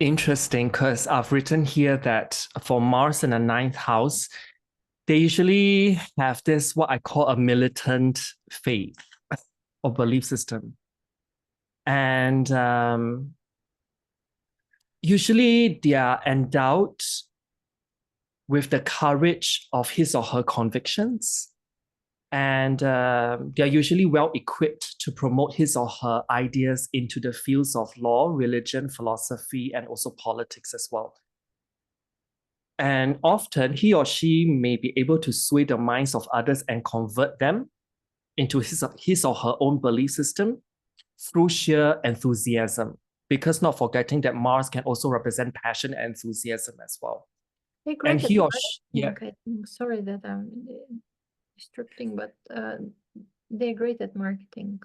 Interesting, because I've written here that for Mars in the ninth house, they usually have this, what I call a militant faith or belief system. And usually they are endowed with the courage of his or her convictions. And they're usually well equipped to promote his or her ideas into the fields of law, religion, philosophy, and also politics as well. And often he or she may be able to sway the minds of others and convert them into his or her own belief system through sheer enthusiasm. Because not forgetting that Mars can also represent passion and enthusiasm as well. They're And great at he or she, yeah. marketing. I think. Sorry that I'm disrupting, but they're great at marketing.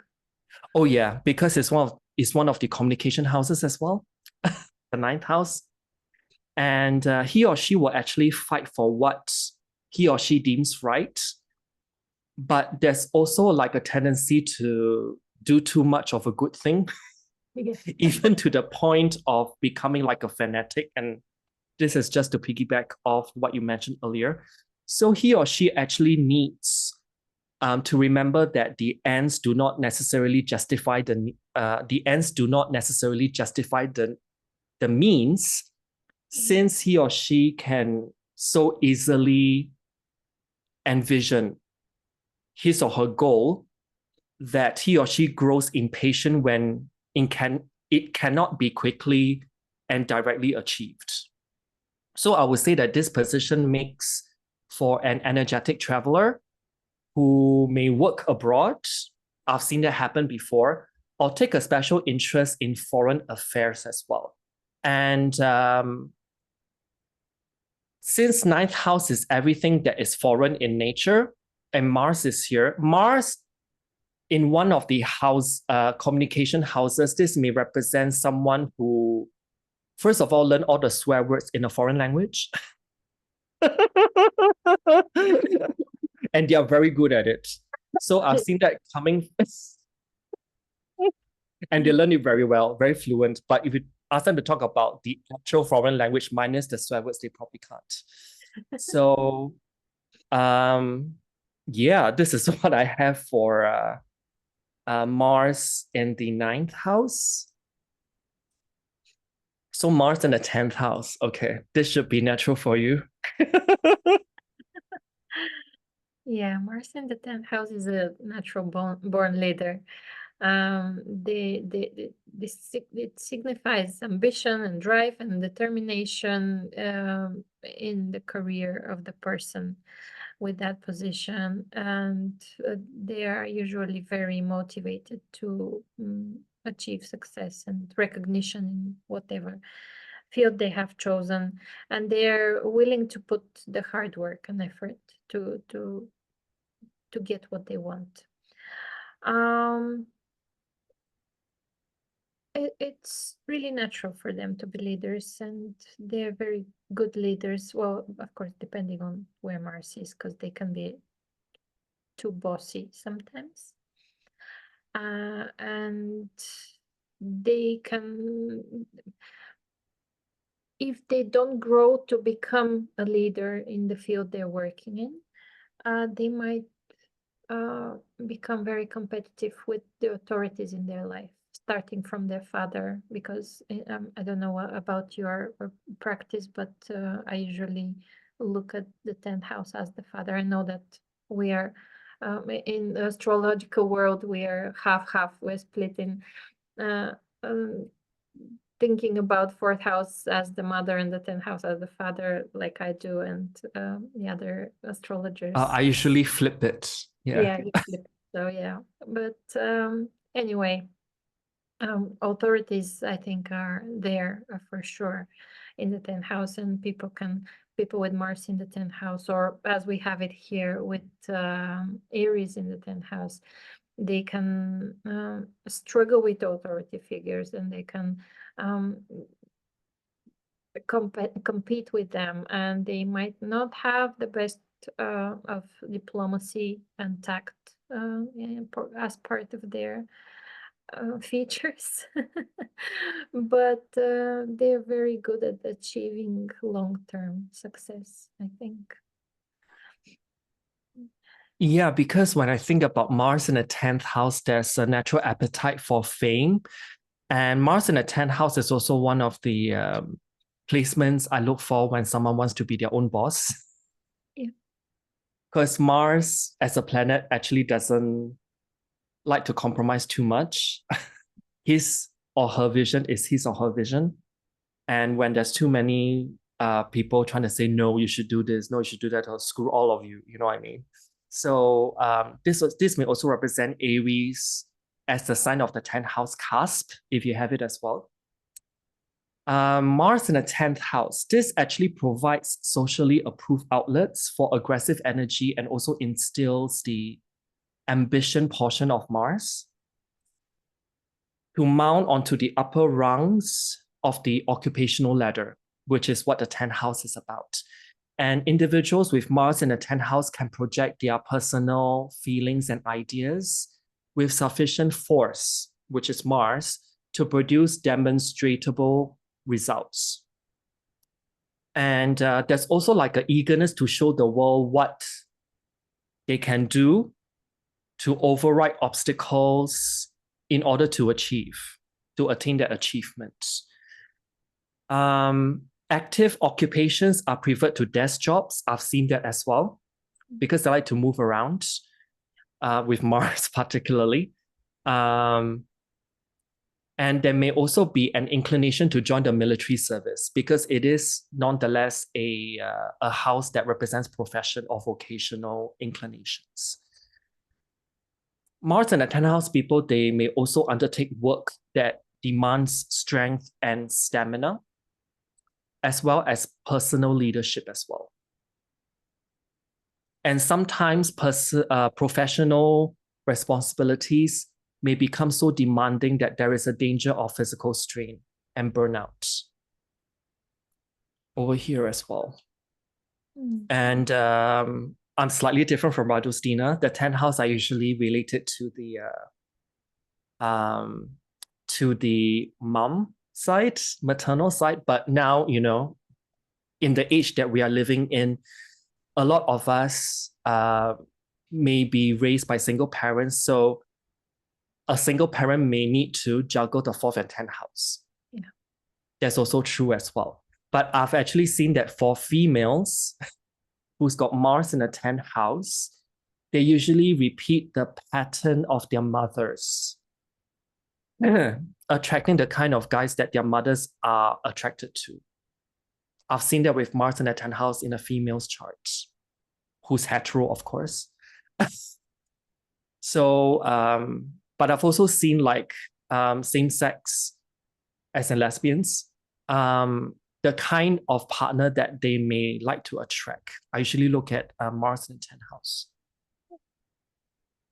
Oh yeah, because it's one of the communication houses as well, the ninth house. And he or she will actually fight for what he or she deems right. But there's also like a tendency to do too much of a good thing, Yeah. even to the point of becoming like a fanatic. And this is just to piggyback off what you mentioned earlier. So he or she actually needs to remember that the ends do not necessarily justify the means, since he or she can so easily envision his or her goal that he or she grows impatient when it cannot be quickly and directly achieved. So I would say that this position makes for an energetic traveler who may work abroad. I've seen that happen before, or take a special interest in foreign affairs as well. And since ninth house is everything that is foreign in nature, and Mars is here, Mars in one of the communication houses, this may represent someone who, first of all, learn all the swear words in a foreign language. And they are very good at it. So I've seen that coming, and they learn it very well, very fluent. But if you ask them to talk about the actual foreign language minus the swear words, they probably can't. So, yeah, this is what I have for Mars in the ninth house. So Mars in the 10th house. Okay, this should be natural for you. Yeah, Mars in the 10th house is a natural born leader. It signifies ambition and drive and determination in the career of the person with that position, and they are usually very motivated to achieve success and recognition in whatever field they have chosen, and they're willing to put the hard work and effort to get what they want. It's really natural for them to be leaders, and they're very good leaders. Well, of course, depending on where Mars is, because they can be too bossy sometimes. And they can if they don't grow to become a leader in the field they're working in, they might become very competitive with the authorities in their life, starting from their father. Because I don't know about your practice, but I usually look at the 10th house as the father. I know that we are in the astrological world, we are half. We're split in thinking about 4th house as the mother and the 10th house as the father, like I do, and the other astrologers. I usually flip it. Yeah, you flip. So yeah, but anyway, authorities I think are there for sure in the 10th house, and people with Mars in the 10th house, or as we have it here with Aries in the 10th house, they can struggle with authority figures, and they can compete with them, and they might not have the best of diplomacy and tact as part of their features. But they're very good at achieving long-term success, I think. Yeah, because when I think about Mars in the 10th house, there's a natural appetite for fame. And Mars in the 10th house is also one of the placements I look for when someone wants to be their own boss. Yeah. Because Mars as a planet actually doesn't like to compromise too much. His or her vision is his or her vision. And when there's too many people trying to say, no, you should do this, no, you should do that, or screw all of you, you know what I mean? So this may also represent Aries as the sign of the 10th house cusp, if you have it as well. Mars in the 10th house, this actually provides socially approved outlets for aggressive energy and also instills the ambition portion of Mars to mount onto the upper rungs of the occupational ladder, which is what the 10th house is about. And individuals with Mars in the 10th house can project their personal feelings and ideas with sufficient force, which is Mars, to produce demonstrable results. And there's also like an eagerness to show the world what they can do to override obstacles in order to attain that achievement. Active occupations are preferred to desk jobs. I've seen that as well, because they like to move around, with Mars particularly. And there may also be an inclination to join the military service, because it is nonetheless a house that represents profession or vocational inclinations. Mars and the 10th house people, they may also undertake work that demands strength and stamina, as well as personal leadership as well. And sometimes professional responsibilities may become so demanding that there is a danger of physical strain and burnout over here as well. And I'm slightly different from Radostina. The 10th house I usually related to the mom side, maternal side. But now, in the age that we are living in, a lot of us may be raised by single parents. So a single parent may need to juggle the 4th and 10th house. Yeah. That's also true as well. But I've actually seen that for females who's got Mars in the 10th house, they usually repeat the pattern of their mothers, attracting the kind of guys that their mothers are attracted to. I've seen that with Mars in the 10th house in a female's chart, who's hetero, of course. So, but I've also seen like same-sex, as in lesbians, the kind of partner that they may like to attract. I usually look at Mars in the 10th house.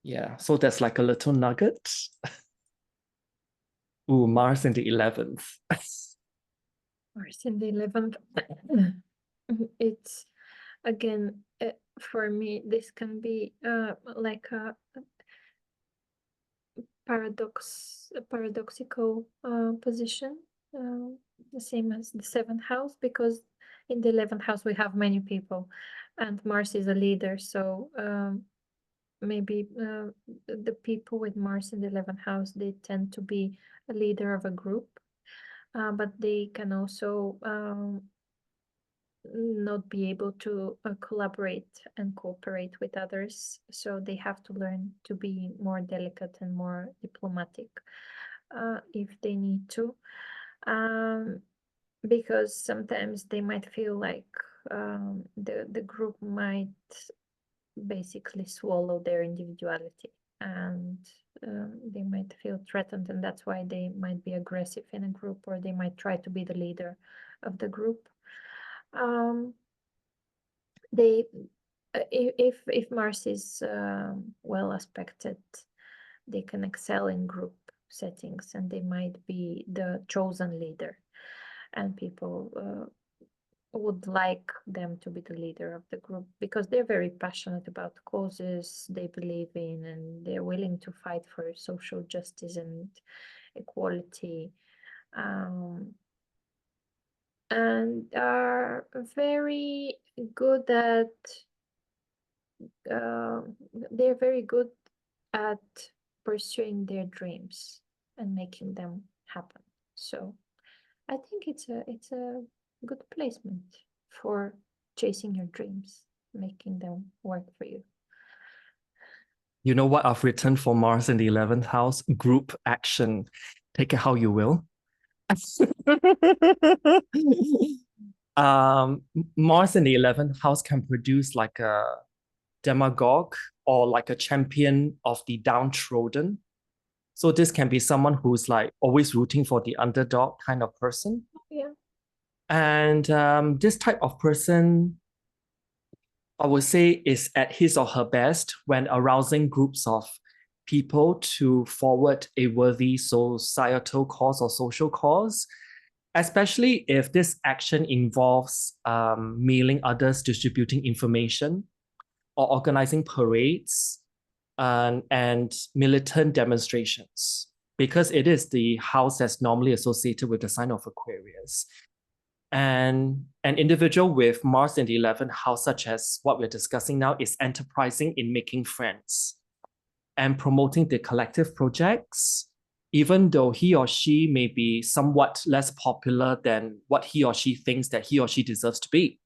Yeah, so that's like a little nugget. Ooh, Mars in the 11th. Mars in the 11th. It's, again, for me, this can be like a paradoxical position, the same as the 7th house, because in the 11th house we have many people, and Mars is a leader. So maybe the people with Mars in the 11th house, they tend to be a leader of a group, but they can also not be able to collaborate and cooperate with others. So they have to learn to be more delicate and more diplomatic if they need to. Because sometimes they might feel like the group might basically swallow their individuality, and they might feel threatened, and that's why they might be aggressive in a group, or they might try to be the leader of the group. They if Mars is well aspected, they can excel in group settings, and they might be the chosen leader, and people would like them to be the leader of the group because they're very passionate about causes they believe in, and they're willing to fight for social justice and equality, and are very good at they're very good at pursuing their dreams and making them happen. So I think it's a good placement for chasing your dreams, making them work for you. You know what I've written for Mars in the 11th house? Group action. Take it how you will. Mars in the 11th house can produce like a demagogue or like a champion of the downtrodden. So this can be someone who's like always rooting for the underdog kind of person. Yeah. And this type of person, I would say, is at his or her best when arousing groups of people to forward a worthy societal cause or social cause, especially if this action involves mailing others, distributing information, or organizing parades and militant demonstrations, because it is the house that's normally associated with the sign of Aquarius. And an individual with Mars in the 11th house, such as what we're discussing now, is enterprising in making friends and promoting the collective projects, even though he or she may be somewhat less popular than what he or she thinks that he or she deserves to be.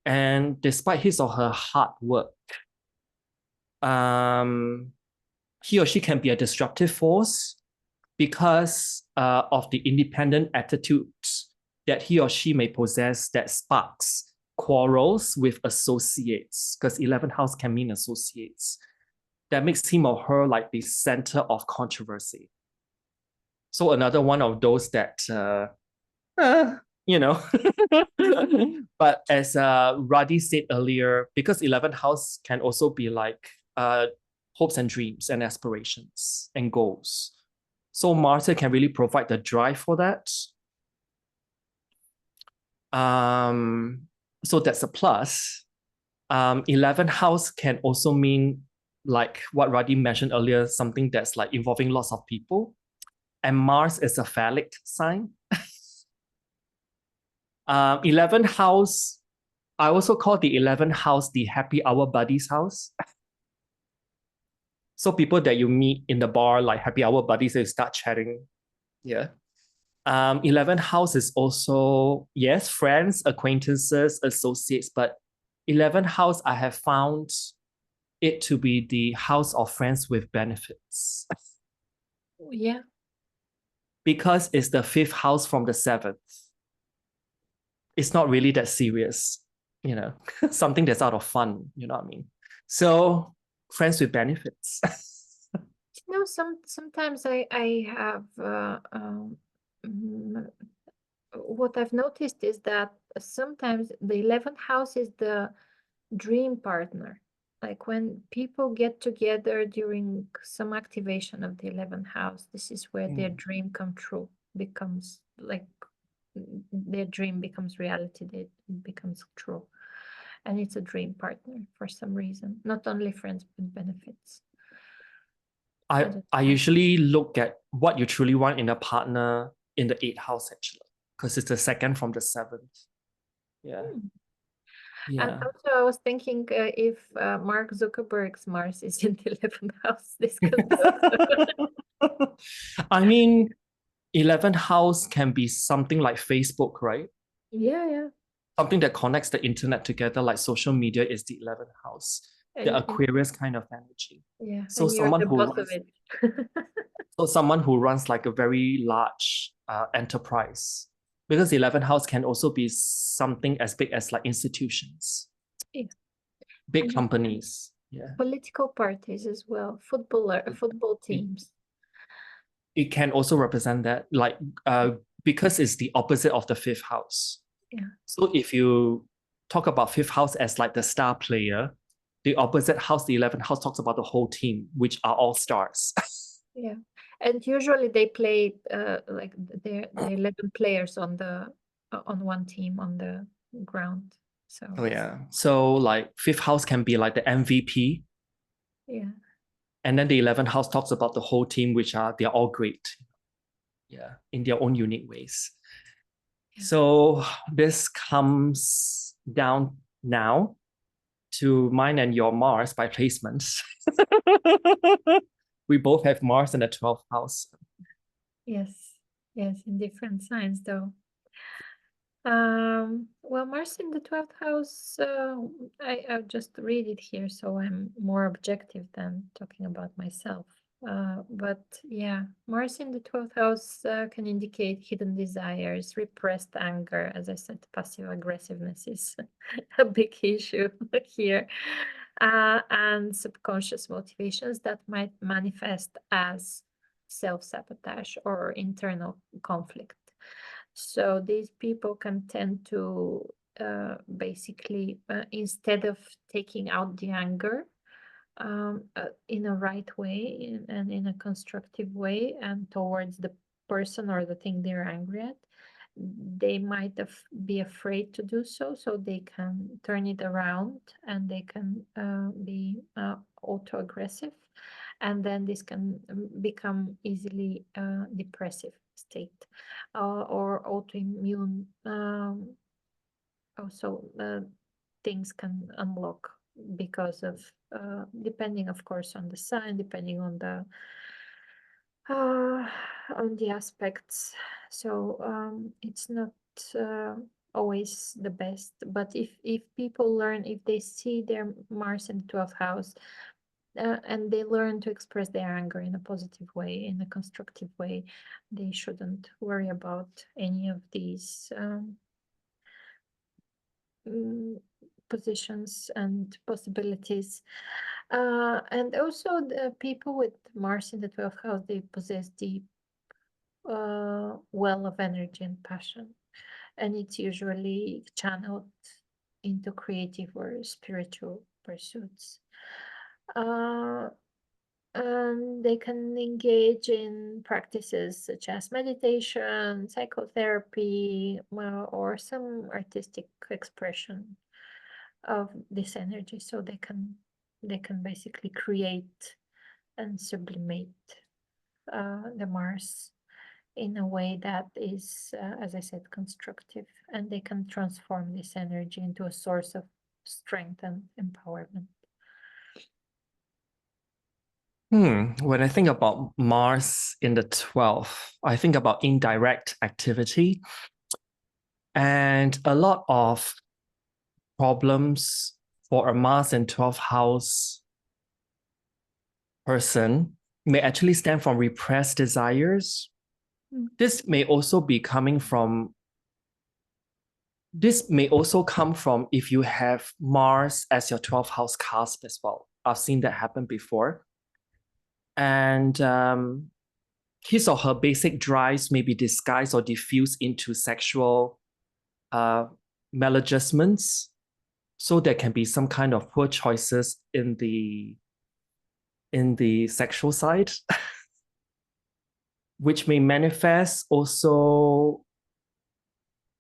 And despite his or her hard work, he or she can be a disruptive force because of the independent attitudes that he or she may possess that sparks quarrels with associates, because 11th house can mean associates. That makes him or her like the center of controversy. So another one of those that, you know, but as Radi said earlier, because 11th house can also be like hopes and dreams and aspirations and goals. So Mars can really provide the drive for that. So that's a plus. 11th house can also mean, like what Radi mentioned earlier, something that's like involving lots of people. And Mars is a phallic sign. 11th house, I also call the 11th house the happy hour buddies house. So people that you meet in the bar, like happy hour buddies, they start chatting. Yeah. 11th house is also, yes, friends, acquaintances, associates, but 11th house, I have found it to be the house of friends with benefits. Yeah. Because it's the 5th house from the 7th. It's not really that serious, you know, something that's out of fun, you know what I mean? So friends with benefits. No, sometimes I have what I've noticed is that sometimes the 11th house is the dream partner. Like when people get together during some activation of the 11th house, this is where their dream come true, becomes like their dream becomes reality, it becomes true. And it's a dream partner for some reason, not only friends with benefits. I usually look at what you truly want in a partner in the 8th house actually, because it's the second from the 7th. Yeah. Hmm. And Yeah. also, I was thinking if Mark Zuckerberg's Mars is in the 11th house, this could be also. I mean, 11th house can be something like Facebook, right? Yeah, yeah. Something that connects the internet together, like social media is the 11th house, the And Aquarius kind of energy. yeah, So and you're someone the who boss of runs, it. like a very large enterprise, because the 11th house can also be something as big as like institutions, Yeah. big And companies. Yeah. political parties as well, football It, teams. it can also represent that, like because it's the opposite of the 5th house. Yeah. So if you talk about 5th house as like the star player, the opposite house, the 11th house, talks about the whole team, which are all stars. Yeah. And usually they play like the 11 players on the on one team on the ground. So Oh yeah. So like 5th house can be like the MVP, yeah. and then the 11th house talks about the whole team, which are they're all great. Yeah, in their own unique ways. Yeah. So this comes down now to mine and your Mars by placements. We both have Mars in the 12th house. Yes. Yes, in different signs though. Well, Mars in the 12th house, I'll just read it here so I'm more objective than talking about myself. But yeah, Mars in the 12th house can indicate hidden desires, repressed anger. As I said, passive aggressiveness is a big issue here. And subconscious motivations that might manifest as self-sabotage or internal conflict. So these people can tend to basically, instead of taking out the anger in a right way and in a constructive way and towards the person or the thing they're angry at, they might be afraid to do so. So they can turn it around and they can be auto-aggressive. And then this can become easily depressive state or autoimmune. Also, things can unlock because of depending, of course, on the sign, depending uh, on the aspects. So it's not always the best. But if people learn, if they see their Mars in the 12th house, and they learn to express their anger in a positive way, in a constructive way, they shouldn't worry about any of these positions and possibilities. And also the people with Mars in the 12th house, they possess deep well of energy and passion. And it's usually channeled into creative or spiritual pursuits. And they can engage in practices such as meditation, psychotherapy, or some artistic expression of this energy. So they can basically create and sublimate the Mars in a way that is, as I said, constructive, and they can transform this energy into a source of strength and empowerment. When I think about Mars in the 12th, I think about indirect activity and a lot of problems for a Mars in 12th house person may actually stem from repressed desires. This may also come from if you have Mars as your 12th house cusp as well. I've seen that happen before. And his or her basic drives may be disguised or diffused into sexual maladjustments. So there can be some kind of poor choices in the sexual side, which may manifest also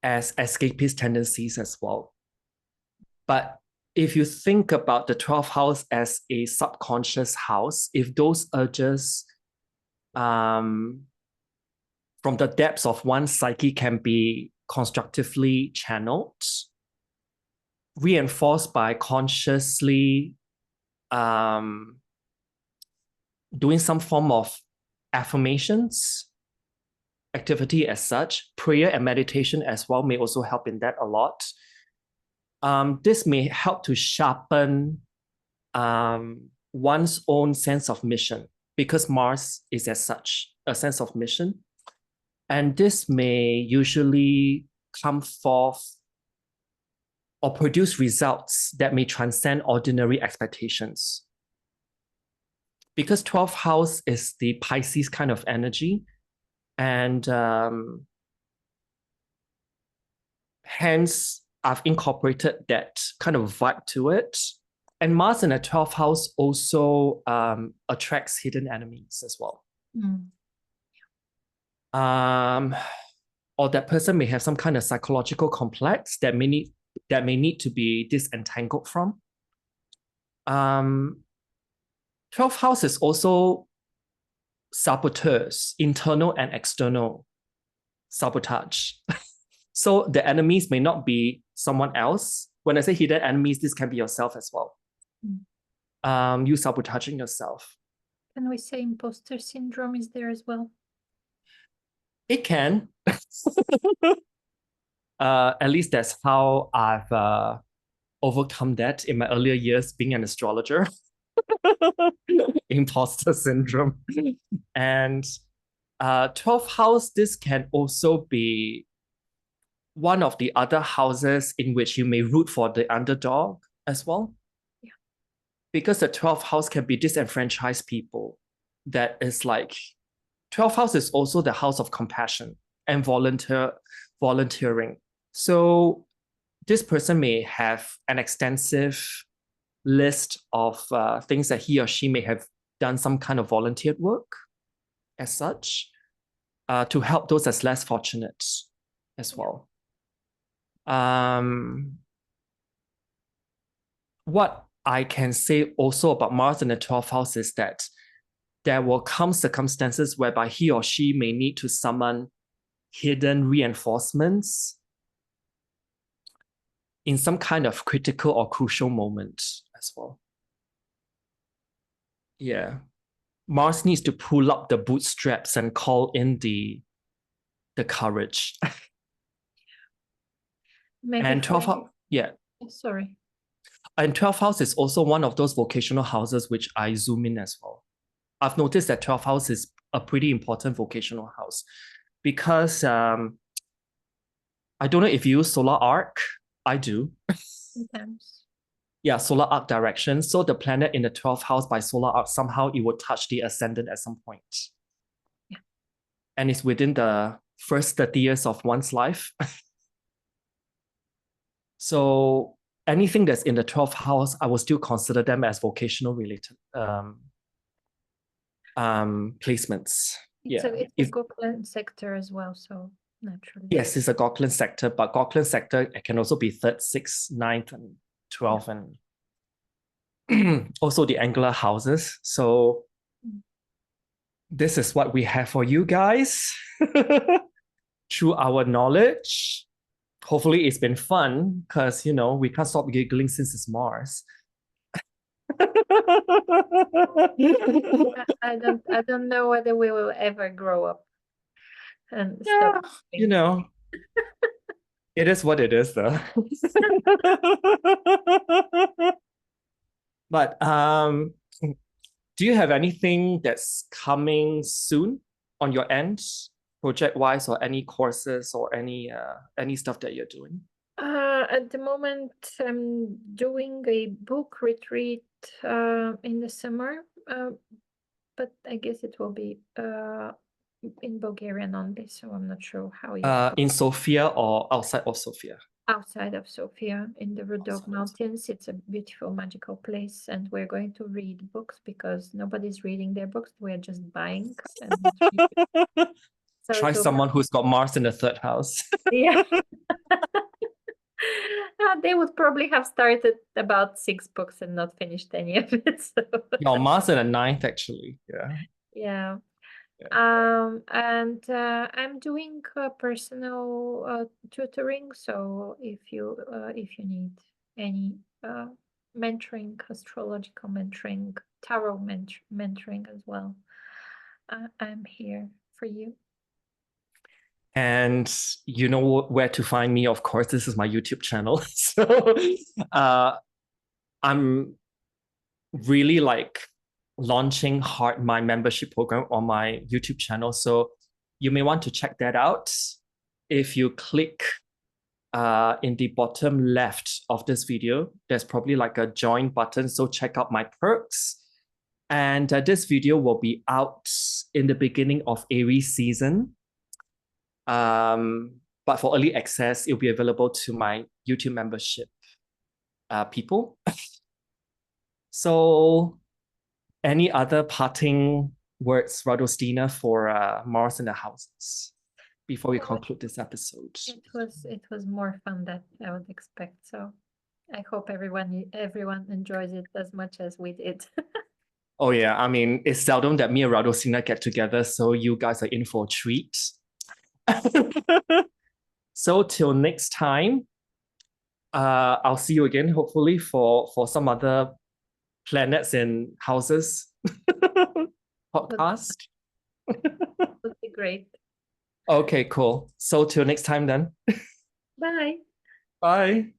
as escapist tendencies as well. But if you think about the 12th house as a subconscious house, if those urges from from the depths of one's psyche can be constructively channeled, reinforced by consciously doing some form of affirmations, activity as such. Prayer and meditation as well may also help in that a lot. This may help to sharpen one's own sense of mission, because Mars is as such a sense of mission. And this may usually come forth or produce results that may transcend ordinary expectations. Because 12th house is the Pisces kind of energy, and hence I've incorporated that kind of vibe to it. And Mars in the 12th house also attracts hidden enemies as well. Or that person may have some kind of psychological complex that may need to be disentangled from. 12th house is also saboteurs, internal and external sabotage. So the enemies may not be someone else. When I say hidden enemies, this can be yourself as well. You sabotaging yourself. Can we say imposter syndrome is there as well? It can. At least that's how I've overcome that in my earlier years being an astrologer. Imposter syndrome. And 12th house, this can also be one of the other houses in which you may root for the underdog as well. Yeah. Because the 12th house can be disenfranchised people. That is like, 12th house is also the house of compassion and volunteering. So this person may have an extensive list of things that he or she may have done some kind of volunteered work as such to help those that's less fortunate as well. What I can say also about Mars in the 12th house is that there will come circumstances whereby he or she may need to summon hidden reinforcements in some kind of critical or crucial moment as well. Yeah. Mars needs to pull up the bootstraps and call in the courage. Maybe and 12th house, yeah. Sorry. And 12th house is also one of those vocational houses which I zoom in as well. I've noticed that 12th house is a pretty important vocational house because I don't know if you use solar arc. I do. Sometimes. Yeah, solar arc direction. So the planet in the 12th house by solar arc, somehow it will touch the ascendant at some point. Yeah. And it's within the first 30 years of one's life. So anything that's in the 12th house, I will still consider them as vocational related placements. It's a Goklan sector as well, so naturally. Yes, it's a Goklan sector, but Goklan sector it can also be 3rd, 6th, 9th, and 12th, and also the angular houses. So this is what we have for you guys through our knowledge. Hopefully it's been fun because, you know, we can't stop giggling since it's Mars. I don't know whether we will ever grow up and Yeah, stop. you know, it is what it is, though. But do you have anything that's coming soon on your end, project-wise, or any courses or any stuff that you're doing? At the moment, I'm doing a book retreat in the summer, but I guess it will be in Bulgarian only, so I'm not sure how you. In Sofia or outside of Sofia? Outside of Sofia, in the Rudog Mountains. It's a beautiful, magical place, and we're going to read books because nobody's reading their books. We're just buying. So try someone who's got Mars in the 3rd house. Yeah. They would probably have started about 6 books and not finished any of it. So. No, Mars in the 9th, actually. Yeah. Yeah. And I'm doing personal tutoring. So if you need any mentoring, astrological mentoring, tarot mentoring as well, I'm here for you. And you know where to find me. Of course, this is my YouTube channel. So I'm really like launching hard my membership program on my YouTube channel. So you may want to check that out. If you click in the bottom left of this video, there's probably like a join button. So check out my perks. And this video will be out in the beginning of Aries season. But for early access, it'll be available to my YouTube membership people. So any other parting words, Radostina, for Mars in the houses before we conclude this episode? It was more fun than I would expect. So I hope everyone enjoys it as much as we did. Oh yeah, I mean, it's seldom that me and Radostina get together, so you guys are in for a treat. So till next time, I'll see you again, hopefully for some other planets and houses podcast. Would be great. Okay, cool. So till next time then. Bye. Bye.